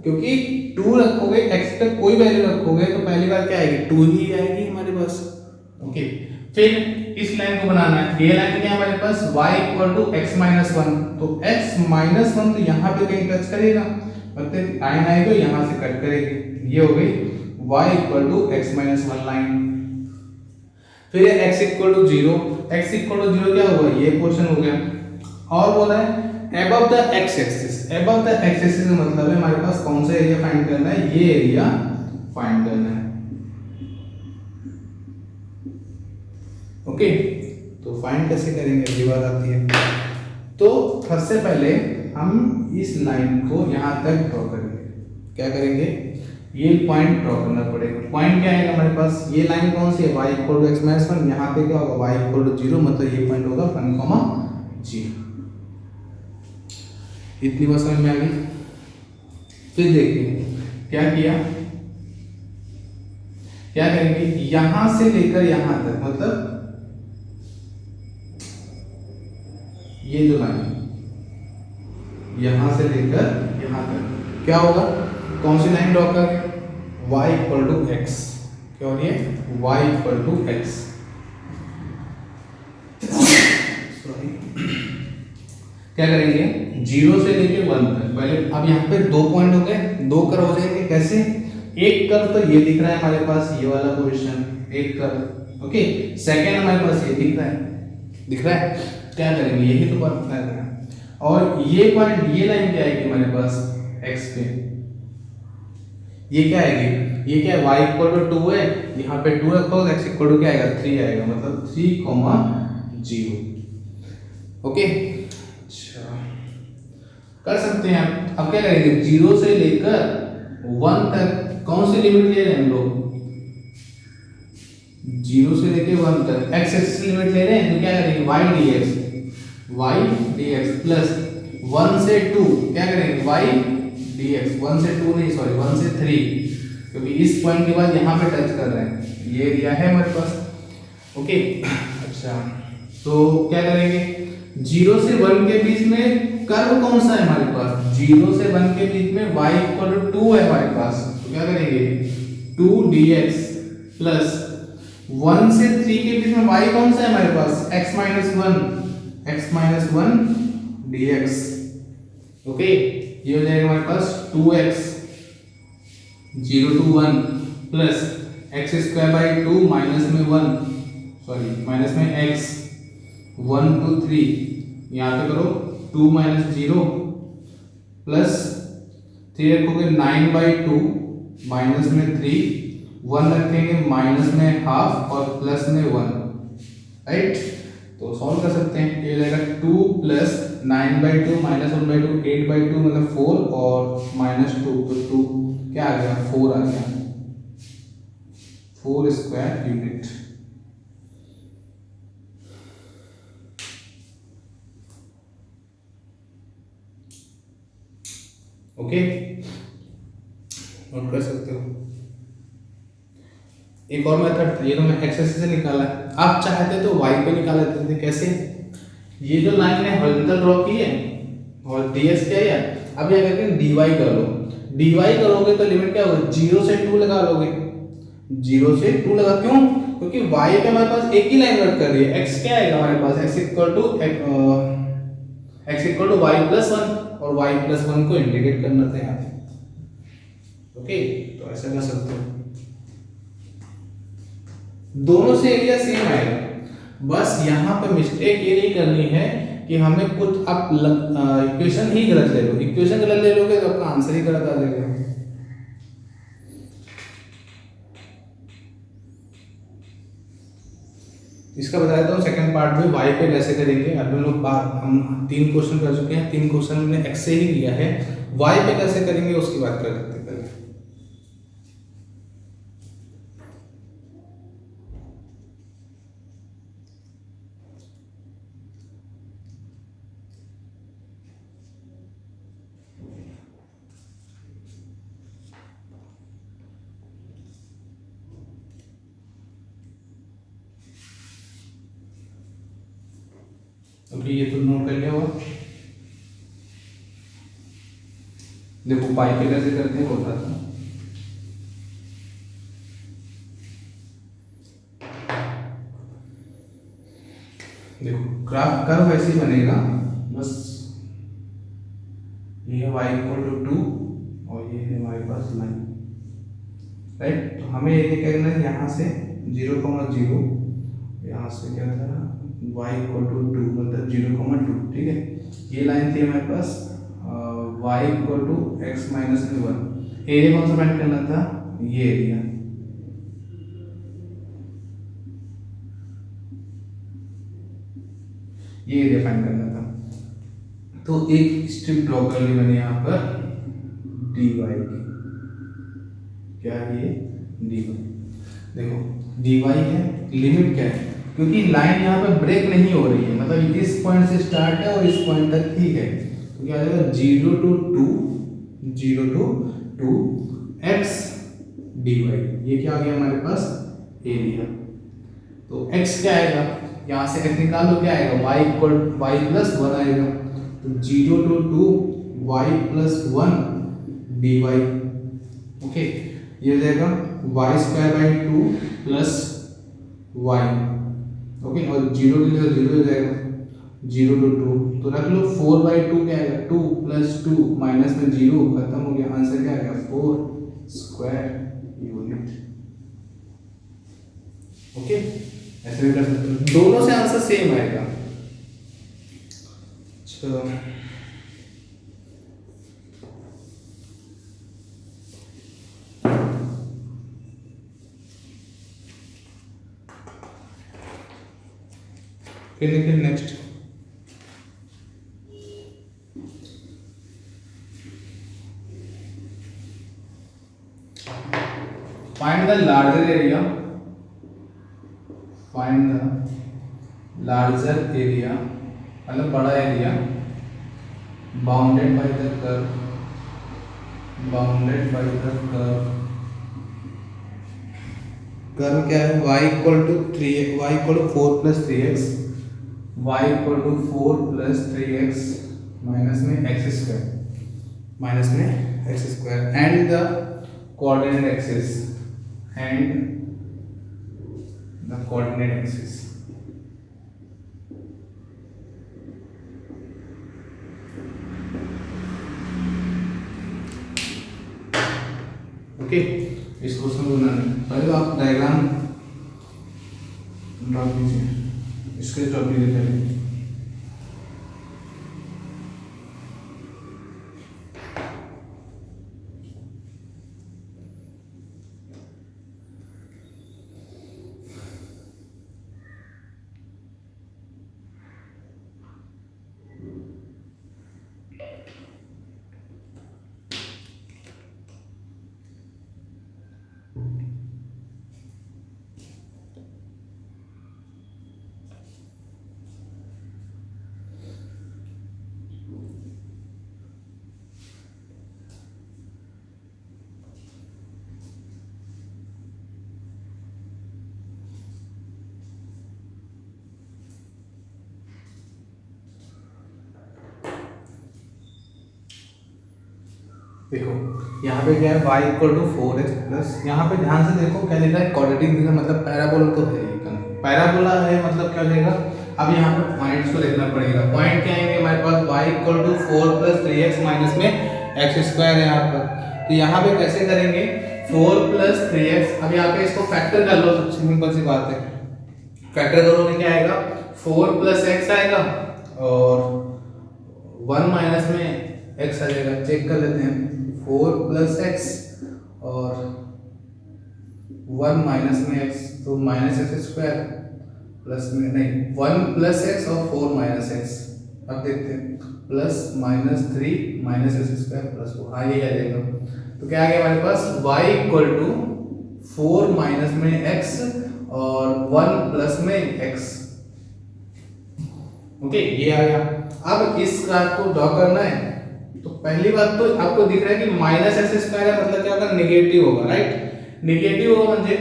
क्योंकि 2 रखोगे, x पे कोई वैल्यू रखोगे तो पहली बार क्या आएगी? 2 ही आएगी हमारे पास। ओके, फिर इस लाइन को बनाना है। ये लाइन क्या है हमारे पास? y equal to x minus 1। तो x माइनस 1 तो यहाँ पे कहीं टच करेगा, मतलब लाइन आएगी तो यहाँ से कट करेगी। ये हो गई y equal to x minus 1 line. फिर x equal to 0, x equal to 0 क्या हुआ? ये क्वेश्चन हो गया। और बोला है above the x axis, above the x axis का मतलब है हमारे पास कौन सा एरिया फाइंड करना है? ये एरिया फाइंड करना है। ओके, तो फाइंड कैसे करेंगे अगली बार आती है। तो सबसे पहले हम इस लाइन को यहाँ तक ड्रॉ करेंगे। क्या करेंगे? ये पॉइंट ड्रॉ करना पड़ेगा। पॉइंट क्या है हमारे पास? ये लाइन कौन सी है? y equal to x minus 1। यहाँ पे क्या होगा? y इक्वल टू 0, मतलब ये पॉइंट होगा 1, 0। इतनी बात समझ में आ गई? फिर देखिए क्या किया, क्या करेंगे, यहां से लेकर यहां तक, मतलब ये जो लाइन यहां से लेकर यहां तक क्या होगा, कौन सी लाइन ड्रॉ करें, y इक्वल टू एक्स, क्या हो रही है, y equal to x, sorry, क्या करेंगे, 0 से लेके 1 तक, पहले अब यहाँ पे 2 पॉइंट हो गए, 2 कर्व हो जाएंगे, कैसे, एक कर्व तो ये दिख रहा है हमारे पास, ये वाला पोजीशन, एक कर्व, ओके, सेकंड हमारे पास ये दिख रहा है, क्या करेंगे, यही तो बात करना है, और ये पॉइंट, ये लाइन क्या आएगी हमारे पास x पे, ये क्या आएगी, ये क्या है, y इक्वल टू 2 है, यहाँ पे 2 रखो, x इक्वल टू क्या आएगा, 3 आएगा, मतलब 3, 0, ओके, अच्छा कर सकते हैं आप। अब क्या करेंगे, 0 से लेकर 1 तक कौन सी लिमिट ले रहे हैं हम लोग, 0 से लेकर 1 तक x एक्सिस लिमिट ले रहे हैं, तो क्या करेंगे, y dx प्लस 1 से 2 क्या करेंगे, y dx, 1 से 2 नहीं, सॉरी 1 से 3, क्योंकि इस पॉइंट के बाद यहाँ पे टच कर रहे हैं, ये एरिया है हमारे पास, ओके, अच्छा, तो क्या करेंगे, 0 से 1 के बीच में कर्व कौन सा है हमारे पास, 0 से 1 के बीच में y इक्वल टू 2 है हमारे पास, तो क्या करेंगे, 2 dx प्लस 1 से 3 के बीच में y कौन सा है हमारे पास, x माइनस 1 dx, ओके, ये हो जाएगा हमारे पास 2x 0 to 1 plus x square by 2 minus में 1, सॉरी माइनस में x 1 to 3, यहाँ पे करो 2 माइनस 0 प्लस 3 रखोगे 9 बाई 2 माइनस में 3, 1 रखेंगे माइनस में हाफ और प्लस में 1, राइट, तो सॉल्व कर सकते हैं, ये हो जाएगा 2 plus 9 by 2 minus 1 by 2 8 by 2 मतलब 4 और माइनस 2, तो 2 क्या आ गया, 4 आ गया, 4 स्क्वायर यूनिट, ओके, नोट कर सकते हो। एक और मेथड, ये तो मैं एक्स एक्सिस से निकाला है, आप चाहते तो वाई पे निकाल लेते थे, कैसे, ये जो लाइन है हॉरिजॉन्टल ड्रॉ की है और ds क्या है, अब क्या करते हैं dy कर लो, dy करोगे तो लिमिट क्या होगी, 0 से 2 लगा लोगे, 0 से 2 लगा, क्यों, क्योंकि y पे हमारे पास एक ही लाइन वर्क कर रही है, x क्या आएगा हमारे पास, x equal to y plus 1, और y प्लस 1 को इंटीग्रेट करना था यहाँ पे, ओके, तो ऐसा कर सकते हो, दोनों से एरिया सेम आएगा, बस यहाँ पे मिस्टेक ये नहीं करनी है कि हमें कुछ आप इक्वेशन ही गलत ले लो, इक्वेशन गलत ले लोगे तो आपका आंसर ही गलत आ जाएगा। इसका बता देता हूँ सेकंड पार्ट में y पे कैसे करेंगे, अभी हम 3 क्वेश्चन कर चुके हैं, 3 क्वेश्चन हमने x से ही किया है, y पे कैसे करेंगे उसकी बात कर सकते हैं पहले। अभी ये तो नोट कर लिया हुआ, देखो पाई पे कैसे करते हैं बताता हूँ, देखो ग्राफ कर्व वैसे ही बनेगा, बस ये है y इक्वल टू 2 और ये है हमारे पास लाइन, राइट, तो हमें ये करना है यहाँ से 0,0, यहाँ से क्या था y इक्वल टू 2 मतलब 0,2, ठीक है, ये लाइन थी हमारे पास y equal to x minus में 1, एरिया कौन सा फाइंड करना था, ये एरिया, ये एरिया फाइंड करना था, तो एक स्ट्रिप ड्रॉ कर ली मैंने यहाँ पर dy की, क्या है ये dy, देखो dy है, लिमिट क्या है, क्योंकि लाइन यहाँ पे ब्रेक नहीं हो रही है, मतलब इस पॉइंट से स्टार्ट है और इस पॉइंट तक ठीक है, तो क्या आ जाएगा 0 to 2 0 to 2x dy, ये क्या आ गया हमारे पास एरिया। तो x क्या आएगा, यहाँ से x निकाल लो, क्या आएगा y इक्वल y प्लस 1 आएगा, तो 0 to 2 y plus 1 dy। Okay, ये हो जाएगा y square by 2 plus y। Okay, और 0 के लिए 0 हो जाएगा, 0 to 2 तो रख लो 4 बाई 2 क्या आएगा, 2 प्लस 2 माइनस में 0 खत्म हो गया, आंसर क्या आएगा 4 स्क्वायर यूनिट। ओके, ऐसे भी कर सकते हो, दोनों से आंसर सेम आएगा। चलो फिर देखिए next, find the larger area, find the larger area मतलब बड़ा area bounded by the curve, bounded by the curve, curve क्या है y equal to 3, y equal to 4 plus 3x, y equal to 4 plus 3x minus में x square, minus में x square and the coordinate axis, and the coordinate axis. Okay, इस question को बनाने पहले तो आप डायग्राम ड्रॉ कीजिए, इसके ड्रॉ कीजिए पहले। देखो यहाँ पे क्या है y equal to 4x plus, यहाँ पे ध्यान से देखो क्या लिखा है, क्वाड्रेटिक दिखा मतलब पैराबोला तो है, पैराबोला है मतलब क्या लेगा। अब यहाँ पे पॉइंट्स को देखना पड़ेगा, पॉइंट क्या आएंगे हमारे पास, y equal to 4 plus 3x minus में x स्क्वायर है यहाँ पर, तो यहाँ पे कैसे करेंगे 4 प्लस 3x, अब यहाँ पे इसको फैक्टर कर लो, सबसे सिंपल सी बात है, फैक्टर करोगे क्या आएगा 4 प्लस x आएगा और 1 माइनस में x आ जाएगा, चेक कर लेते हैं 4 प्लस एक्स और 1 माइनस में x, तो माइनस एक्स स्क्वायर प्लस में नहीं 1 प्लस एक्स और 4 माइनस एक्स, अब देखते हैं plus minus 3 minus X square plus 4, हाँ ये आ जाएगा। तो क्या आ गया हमारे पास y इक्वल टू 4 माइनस में x और 1 प्लस में x। ओके, ये आ गया। अब इस ग्राफ को ड्रॉ करना है, तो पहली बात तो आपको दिख रहा है कि माइनस एक्स स्क्वायर है मतलब क्या होगा, नेगेटिव होगा, राइट, नेगेटिव होगा म्हणजे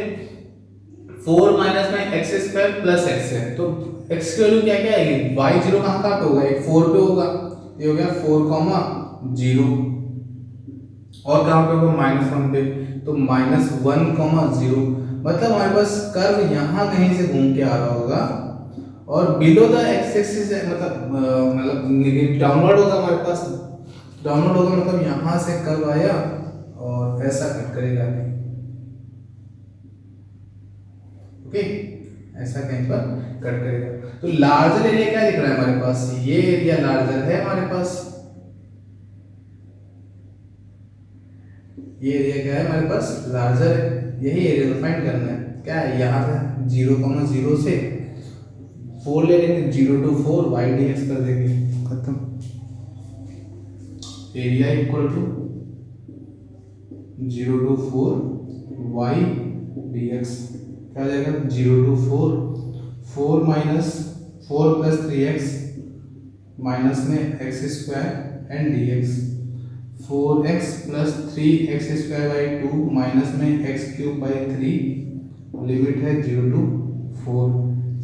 4 माइनस में एक्स स्क्वायर प्लस एक्स है, तो एक्स की वैल्यू क्या क्या आएगी, y0 कहाँ पे होगा, एक 4 पे होगा, ये हो गया 4,0 और कहाँ पे होगा -1 पे, तो -1,0 मतलब हमारे पास कर्व यहाँ कहीं से घूम के आ रहा होगा और बिलो द एक्स एक्सिस मतलब डाउनवर्ड होगा हमारे पास, डाउनवर्ड होगा मतलब यहाँ से कर्व आया और ऐसा कट करेगा, ओके ऐसा कहीं पर कट करेगा। तो लार्जर एरिया क्या दिख रहा है हमारे पास, ये एरिया लार्जर है हमारे पास, ये एरिया क्या है हमारे पास लार्जर है, यही एरिया फाइंड करना है, क्या है यहाँ से 0,0 से 4 ले लेंगे, 0 to 4 y dx कर देंगे, खत्म। Area equal to 0 to 4 y dx क्या हो जाएगा, 0 to 4 minus 4 plus 3x minus में x square and dx, 4x plus 3x² / 2 minus में x³ / 3 लिमिट है 0 to 4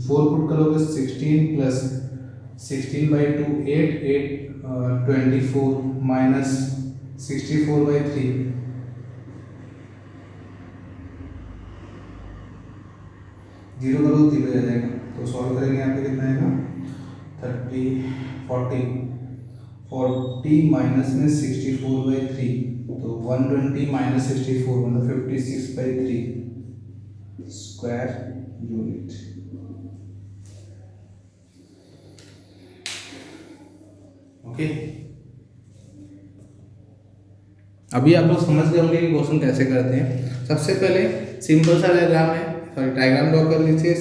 4 पुट करोगे 16 प्लस 16/2 8 24 माइनस 64/3 जीरो करो 0 आ जाएगा। तो सॉल्व करेंगे यहाँ पे कितना आएगा 40 माइनस में 64/3 तो 120 माइनस 64 मतलब 56/3 स्क्वायर यूनिट। ओके, अभी आप लोग समझ गए होंगे कि क्वेश्चन कैसे करते हैं। सबसे पहले सिंपल सा डायग्राम है, सॉरी डायग्राम ड्रॉ कर लीजिए।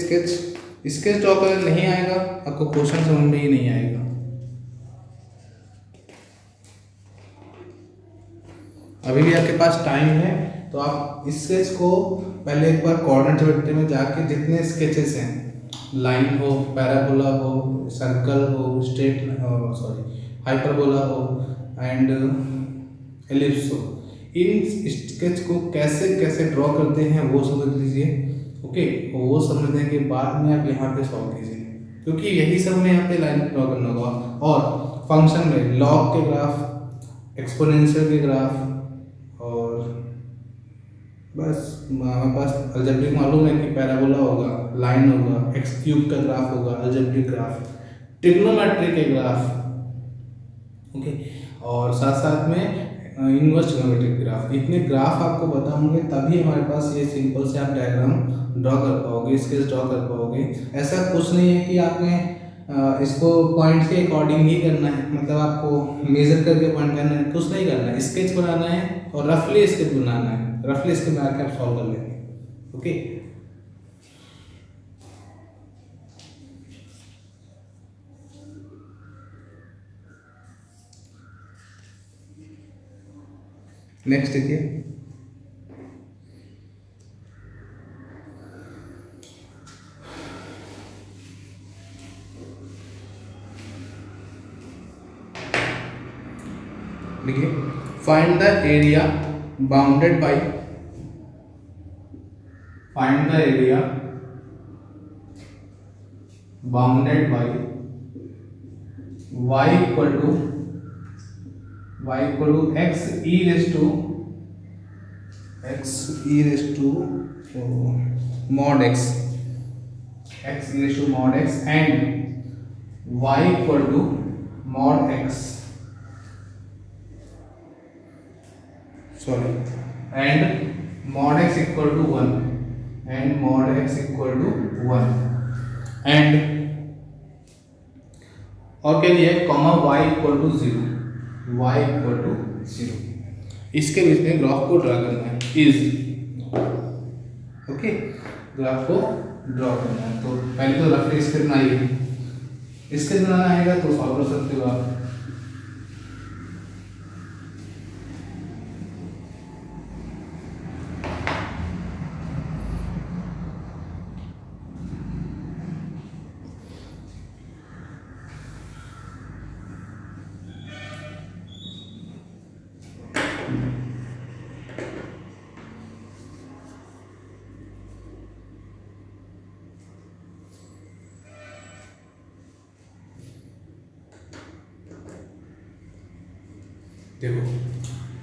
स्केच ड्रॉ करने नहीं आएगा आपको क्वेश्चन समझ में ही नहीं आएगा। अभी भी आपके पास टाइम है तो आप स्केच को पहले एक बार कोऑर्डिनेट ज्योमेट्री में जाके जितने स्केचेस हैं, लाइन हो, पैराबोला हो, सर्कल हो, स्ट्रेट हाइपरबोला हो एंड एलिप्स हो, इन स्केच को कैसे कैसे ड्रॉ करते हैं वो समझ लीजिए। ओके, वो समझने के बाद में आप यहाँ पे सॉल्व कीजिए, क्योंकि यही सब में यहाँ पे लाइन ड्रॉ करना होगा। और फंक्शन में लॉग के ग्राफ, एक्सपोनेंशियल के ग्राफ, और बस हमारे पास अलजेब्रिक मालूम है कि पैराबोला होगा, लाइन होगा, x³ का ग्राफ होगा, अलजेब्रिक ग्राफ, ट्रिग्नोमेट्री के ग्राफ, ओके, और साथ साथ में इनवर्स ट्रिग्नोमेट्रिक ग्राफ। इतने ग्राफ आपको बताऊंगे तभी हमारे पास ये सिंपल से आप डायग्राम ड्रॉ कर पाओगे, स्केच ड्रॉ कर पाओगे। ऐसा कुछ नहीं है कि आपने इसको पॉइंट के अकॉर्डिंग ही करना है, मतलब आपको मेजर करके पॉइंट करना है, कुछ नहीं करना है, स्केच बनाना है और रफली स्केच बनाना है। रफली स्केच बना के आप सॉल्व कर लेंगे। ओके, नेक्स्ट देखिए, देखिए find the area bounded bye y equal to x e raised to mod x and y equal to mod x and mod x equal to 1 and और क्या दिया है, कॉमा y equal to 0 इसके बीच में graph को draw करना है। Is okay, graph को ड्रॉ करना है। तो पहले तो रफली स्केच बनाइए, स्केच बनाना आएगा तो सॉल्व कर सकते हो आप। देखो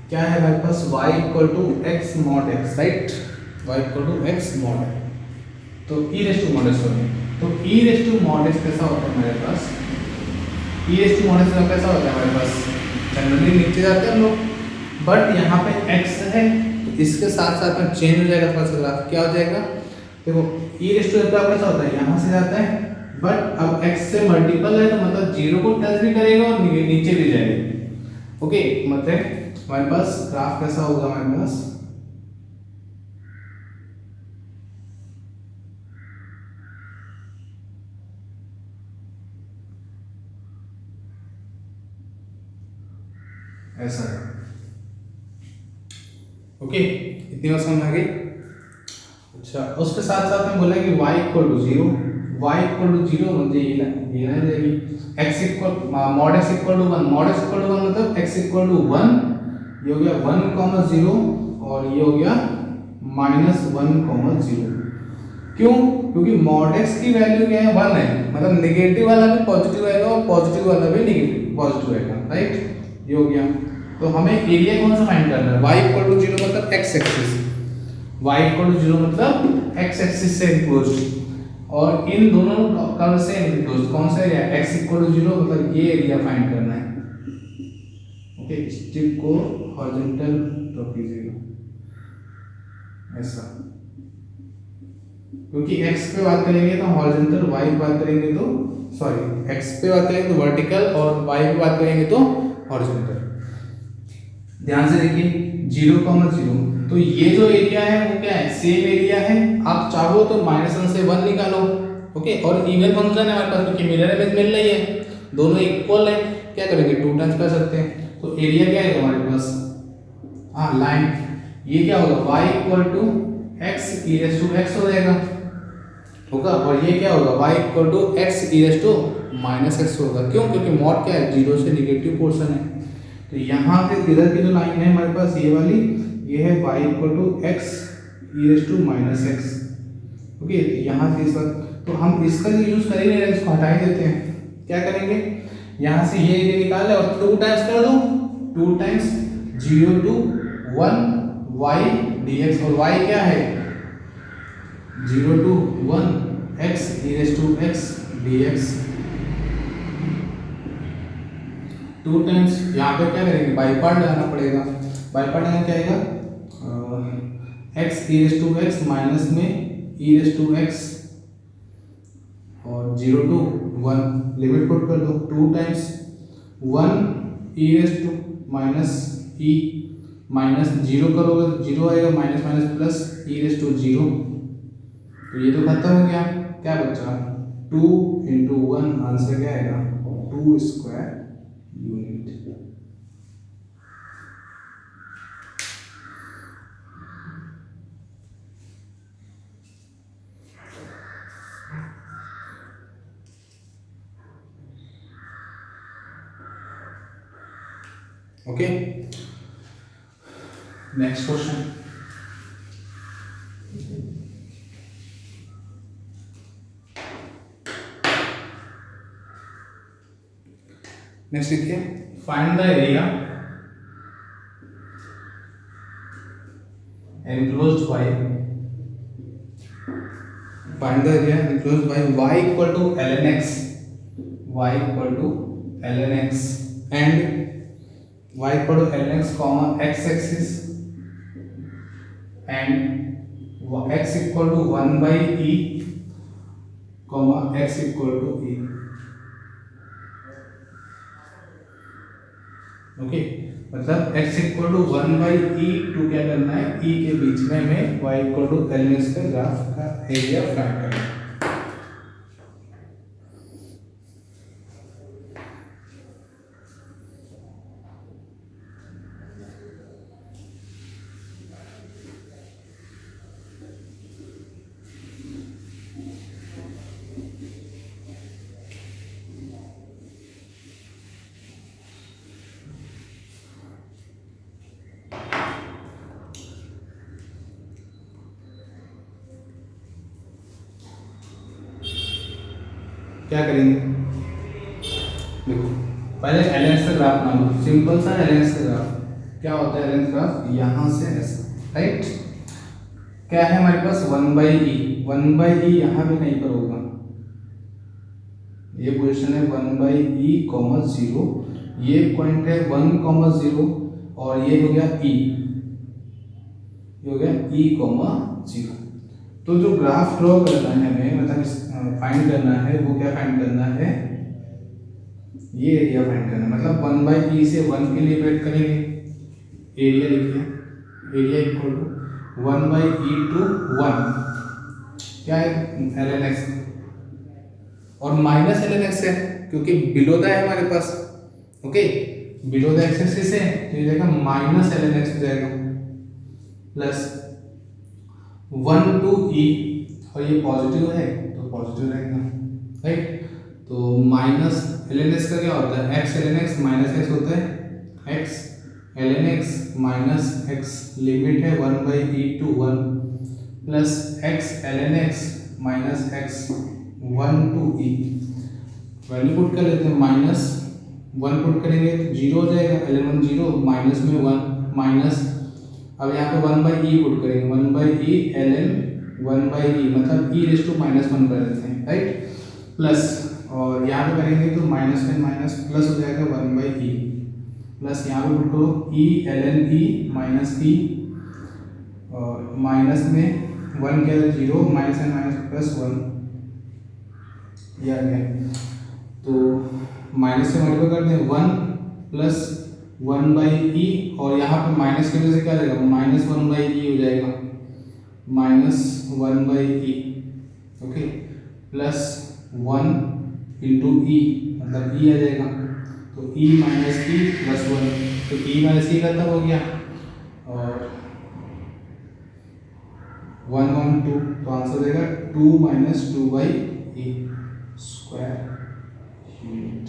क्या है हमारे पास, y equal to x mod x, right, y equal to x mod, तो e raise to mod x होगा। तो e raise to mod x कैसा होता है हमारे पास, e raise to mod x कैसा होता है हमारे पास, जनरली नीचे जाते हैं हम लोग, बट यहाँ पे x है तो इसके साथ साथ में चेंज हो जाएगा थोड़ा सा ग्राफ, क्या हो जाएगा, देखो e रेस टू एक्स कैसा होता है, यहाँ से जाता है, बट अब x से मल्टीपल है तो मतलब 0 को टच भी करेगा और नीचे भी जाएगा। ओके, मतलब हमारे पास ग्राफ कैसा होगा, हमारे पास ऐसा है। ओके, इतनी बात समझ आ गई। अच्छा, उसके साथ साथ में बोला कि y इक्वल टू 0 मुझे ये ना जाएगी, x इक्वल मॉड x इक्वल टू 1 मतलब x इक्वल टू 1 ये हो गया 1,0 और ये हो गया -1,0। क्यों? क्योंकि मॉड एक्स की वैल्यू क्या है 1 है, मतलब नेगेटिव वाला भी पॉजिटिव आएगा और पॉजिटिव वाला भी नेगेटिव पॉजिटिव आएगा, राइट। ये हो गया। तो हमें एरिया कौन सा फाइंड करना है, y इक्वल टू 0 मतलब x axis, y equal to 0 मतलब x एक्सिस से इनक्लोज्ड, और इन दोनों कर्व से इनक्लोज्ड कौन सा एरिया, x इक्वल टू 0 मतलब ये एरिया फाइंड करना है। ओके, स्ट्रिप को हॉरिजॉन्टल ड्रॉ कीजिएगा ऐसा, क्योंकि x पे बात करेंगे तो हॉरिजॉन्टल, y पे बात करेंगे तो सॉरी x पे बात करेंगे तो वर्टिकल और y पे बात करेंगे तो हॉरिजॉन्टल। ध्यान से देखिए 0,0, तो ये जो एरिया है वो क्या है, सेम एरिया है। आप चाहो तो -1 से 1 निकालो, ओके, और इवन फंक्शन है हमारे पास क्योंकि मिरर इमेज मिल रही है, दोनों इक्वल है, क्या करेंगे 2 टाइम्स कर सकते हैं। तो एरिया क्या है हमारे पास, हाँ लाइन, ये क्या होगा y equal to x e raise to x हो जाएगा, होगा, और ये क्या होगा y equal to x e raise to -x होगा। क्यों? क्योंकि मॉड क्या है 0 से नेगेटिव पोर्शन है। तो यहाँ पे इधर की जो लाइन है हमारे पास ये वाली, ये है y equal to x e raise to -x, okay. यहाँ से इस वक्त तो हम इसका यूज कर ही नहीं रहे, इसको हटा ही देते हैं। क्या करेंगे, यहाँ से ये एरिया निकाल ले और 2 टाइम्स कर दो, 2 टाइम्स 0 to 1 y dx, और y क्या है 0 to 1 x e raise to x dx। 2 times यहाँ पे क्या करेंगे, बाई पार्ट लगाना पड़ेगा। बाई पार्ट लगाना क्या आएगा, x e raise to x minus में e रेज़ टू x और 0 to 1 लिमिट पुट कर दो, 2 times 1 e raise to minus e minus 0 करोगे तो 0 आएगा, minus minus plus e raise to 0, तो ये तो खत्म हो गया। क्या बचा 2 into 1, आंसर क्या आएगा 2 square unit. Okay, next question. Next देखिए, find the area enclosed by, find the area enclosed by y equal to ln x, y equal to ln x and y equal to ln x comma x axis and x equal to 1 by e comma x equal to e, okay. मतलब x equal to 1 by E to क्या करना है, e के बीच में हमें y equal to ln x का graph का एरिया फाइंड करना है। क्या करेंगे, देखो पहले ln x का ग्राफ बना लो, सिंपल सा ln x का ग्राफ। क्या होता है ln x ग्राफ, यहाँ से ऐसा, राइट। क्या है हमारे पास 1 बाई ई, 1 बाई ई यहाँ पे कहीं पर होगा, ये पोजीशन है 1 बाई ई कॉमा 0, ये पॉइंट है 1 कॉमा 0 और ये हो गया e, ये हो गया e कॉमा 0। तो जो ग्राफ ड्रॉ करना है हमें, मतलब फाइंड करना है, वो क्या फाइंड करना है, ये एरिया फाइंड करना है। मतलब 1 बाई ई से 1 के लिए वेट करेंगे, एरिया लिखिए, area equal to 1 by E to 1, क्या है ln x और माइनस ln x है क्योंकि बिलो द है हमारे पास, okay, below the X axis है तो ये जाएगा माइनस ln x हो जाएगा प्लस 1 टू e, और ये पॉजिटिव है तो पॉजिटिव रहेगा, राइट। तो माइनस ln x का क्या होता है, x ln x minus x होता है x ln x minus x limit है 1/e to 1 plus x ln x minus x 1 to e। Value put कर लेते हैं, माइनस 1 पुट करेंगे तो 0 हो जाएगा, ln 1 0 माइनस में 1 माइनस, अब यहाँ पे 1/e पुट करेंगे, 1/e ln 1/e मतलब e रेज़ टू माइनस 1 कर देते हैं, राइट, प्लस और यहाँ पे करेंगे तो माइनस में माइनस प्लस हो जाएगा 1/e प्लस यहाँ पे पुट करो e ln e minus e और माइनस में 1 क्या है 0 माइनस एंड माइनस प्लस 1 ये आ गया, तो माइनस से मल्टीप्लाई कर दें 1 प्लस 1/e और यहाँ पे माइनस की वजह से क्या आ जाएगा माइनस 1/e हो जाएगा, minus 1/e okay plus 1 into E मतलब e आ जाएगा, तो e माइनस ई प्लस 1, तो e माइनस ई खत्म हो गया और 1 1 2, तो आंसर हो जाएगा 2 minus 2/e square unit.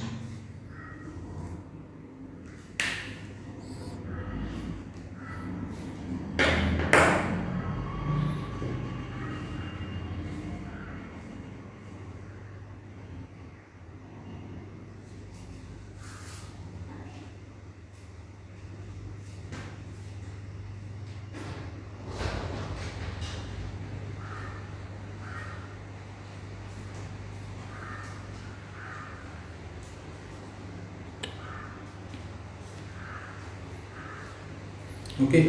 Okay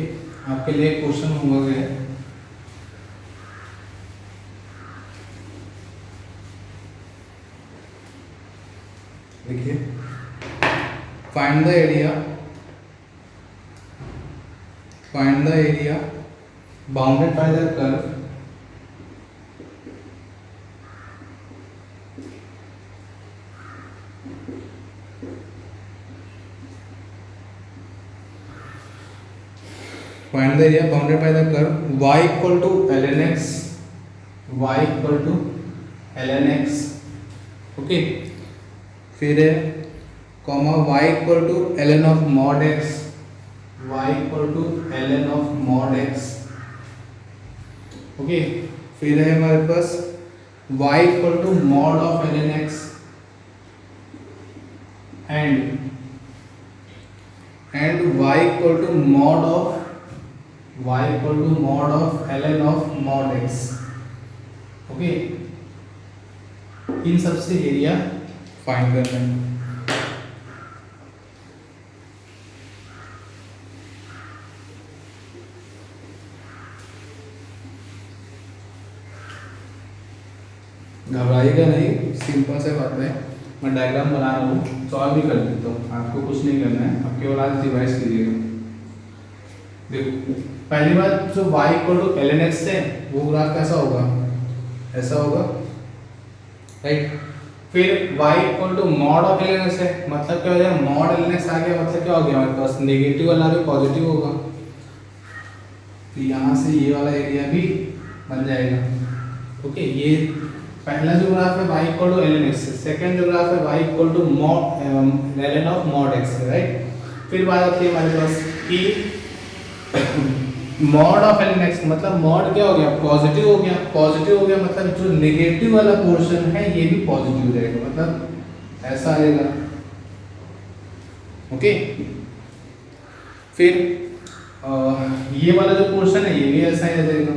आपके लिए क्वेश्चन होमवर्क है, देखिए find the area bounded by the curve find the area bounded by the curve y equal to ln x, y equal to ln x, okay, फिर है comma y equal to ln of mod x, y equal to ln of mod x, okay, फिर है हमारे पास y equal to mod of ln x and y equal to mod of ln of mod x, okay, इन सबसे area find करना है। घबराइएगा नहीं, simple से बात है, मैं डायग्राम बना रहा हूँ, सॉल्व भी कर देता हूँ, आपको कुछ नहीं करना है, आप केवल आज रिवाइज कीजिएगा। देखो पहली बात जो y equal to ln x है वो ग्राफ कैसा होगा, ऐसा होगा, राइट, फिर y equal to mod of ln x है, मतलब क्या हो जाएगा मॉड ln x आ गया, मतलब क्या हो गया हमारे पास नेगेटिव वाला भी पॉजिटिव होगा, तो यहाँ से ये वाला एरिया भी बन जाएगा, ओके, ये पहला जो ग्राफ है y equal to ln x, second जो ग्राफ है y equal to ln of mod x, right, फिर बात आती है हमारे पास कि मॉड ऑफ ln x मतलब मॉड क्या हो गया पॉजिटिव हो गया, पॉजिटिव हो गया मतलब जो नेगेटिव वाला पोर्शन है ये भी पॉजिटिव हो जाएगा, मतलब ऐसा आएगा, ओके, फिर ये वाला जो पोर्शन है ये भी ऐसा ही आ जाएगा,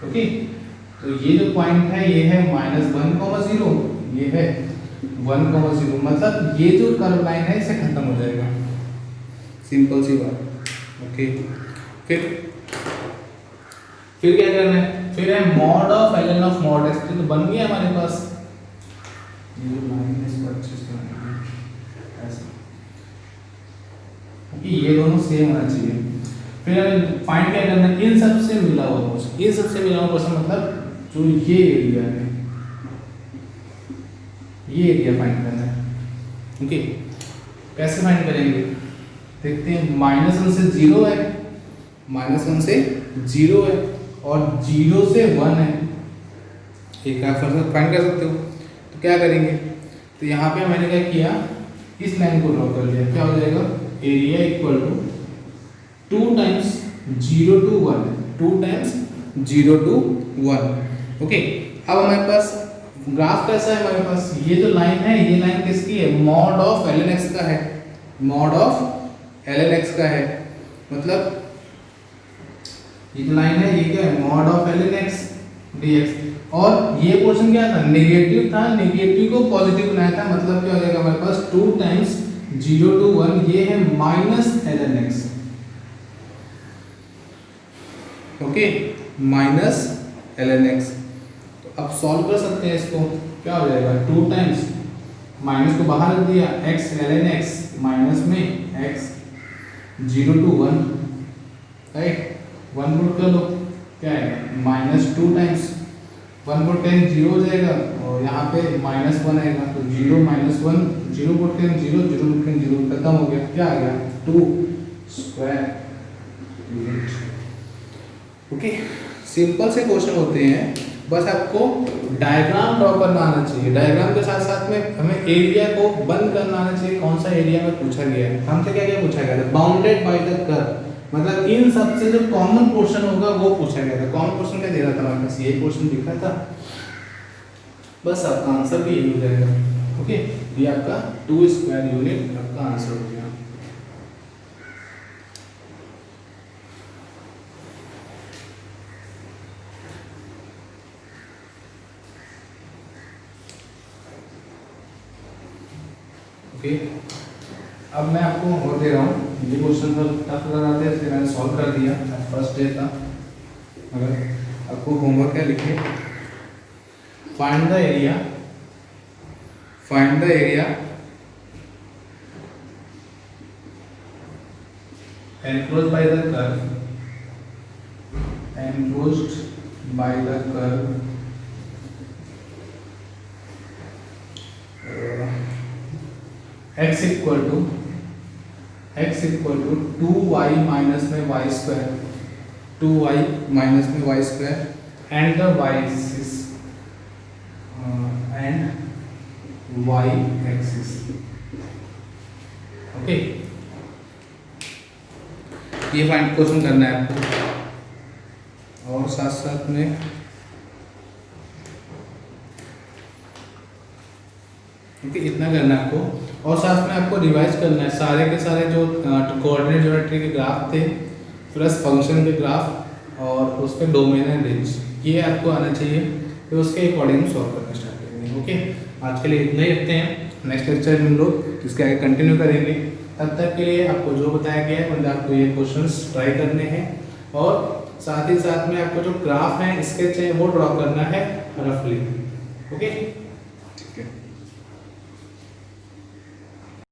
ओके, तो ये जो पॉइंट है ये है -1,0, ये है 1,0, मतलब ये जो कर्व लाइन है इसे खत्म हो जाएगा, सिंपल सी बात, ओके, फिर क्या करना है, फिर है mod of ln of mod x, तो बन गया हमारे पास ये लाइन इसको अच्छे से ऐसा, ओके, ये दोनों सेम होना चाहिए, फिर हमें फाइंड क्या करना है इन सब से मिला हुआ पोर्शन, इन सब से मिला हुआ पोर्शन मतलब जो ये एरिया है ये एरिया फाइंड करना है, ओके, कैसे फाइंड करेंगे देखते हैं, -1 से 0 है, -1 से 0 है और 0 से 1 है, एक आप फाइंड कर सकते हो, तो क्या करेंगे, तो यहाँ पे मैंने क्या किया, इस लाइन को ड्रॉ कर लिया, क्या हो जाएगा area equal to 2 times 0 to 1, 2 times 0 to 1। Okay, अब हमारे पास ग्राफ कैसा है, हमारे पास ये जो लाइन है, ये लाइन किसकी है, मॉड ऑफ ln x का है, मॉड ऑफ ln x का है, मतलब ये जो लाइन है ये क्या है, mod of ln x dx। और ये पोर्शन क्या था, नेगेटिव था, नेगेटिव को पॉजिटिव बनाया था, मतलब क्या हो जाएगा हमारे पास 2 टाइम्स 0 to 1, ये है minus ln x। Okay, minus ln x। तो अब सॉल्व कर सकते हैं इसको, क्या हो जाएगा 2 टाइम्स, माइनस को बाहर रख दिया, x ln x माइनस में x 0 to 1, राइट, 1 पुट कर लो, क्या है माइनस 2 टाइम्स 1 पुट 10 0 हो जाएगा, और यहाँ पे -1 आएगा, तो 0 -1 0 पुट 10 0 0 पुट 10 0, खत्म हो गया, क्या आ गया 2 स्क्वायर यूनिट। ओके, सिंपल से क्वेश्चन होते हैं, बस आपको डायग्राम ड्रॉ करना आना चाहिए, डायग्राम के साथ साथ में हमें एरिया को बंद करना आना चाहिए, कौन सा एरिया में पूछा गया है, हमसे क्या क्या पूछा गया था, बाउंडेड बाय द कर्व, मतलब इन सबसे जो कॉमन पोर्शन होगा वो पूछा गया था। कॉमन पोर्शन क्या दे रहा था हमारे पास, ये पोर्शन दिखा था, बस आपका आंसर भी यही हो जाएगा। ओके, ये आपका 2 स्क्वायर यूनिट आपका आंसर हो गया। ओके, अब मैं आपको और दे रहा हूँ, ये क्वेश्चन पर टफ लग रहा था इसलिए मैंने सॉल्व कर दिया, फर्स्ट डे था। अगर आपको होमवर्क है लिखिए, find the area, find the area enclosed by the curve, enclosed by the curve x equal to 2y minus में y स्क्वायर, 2y माइनस में y square and the y axis, and y axis. Okay, ये find question करना है आपको, और साथ साथ में ओके इतना करना है आपको, और साथ में आपको रिवाइज करना है सारे के सारे जो कोऑर्डिनेट ज्योमेट्री के ग्राफ थे, प्लस फंक्शन के ग्राफ, और उस पर डोमेन एंड रेंज, ये आपको आना चाहिए, फिर उसके अकॉर्डिंग सॉल्व करना स्टार्ट करेंगे। ओके, आज के लिए इतना ही रखते हैं, नेक्स्ट लेक्चर में हम लोग इसके आगे कंटिन्यू करेंगे। तब तक के लिए आपको जो बताया गया है मतलब आपको ये क्वेश्चंस ट्राई करने हैं, और साथ ही साथ में आपको जो ग्राफ है, स्केच है, वो ड्रॉ करना है रफली। ओके, ठीक है।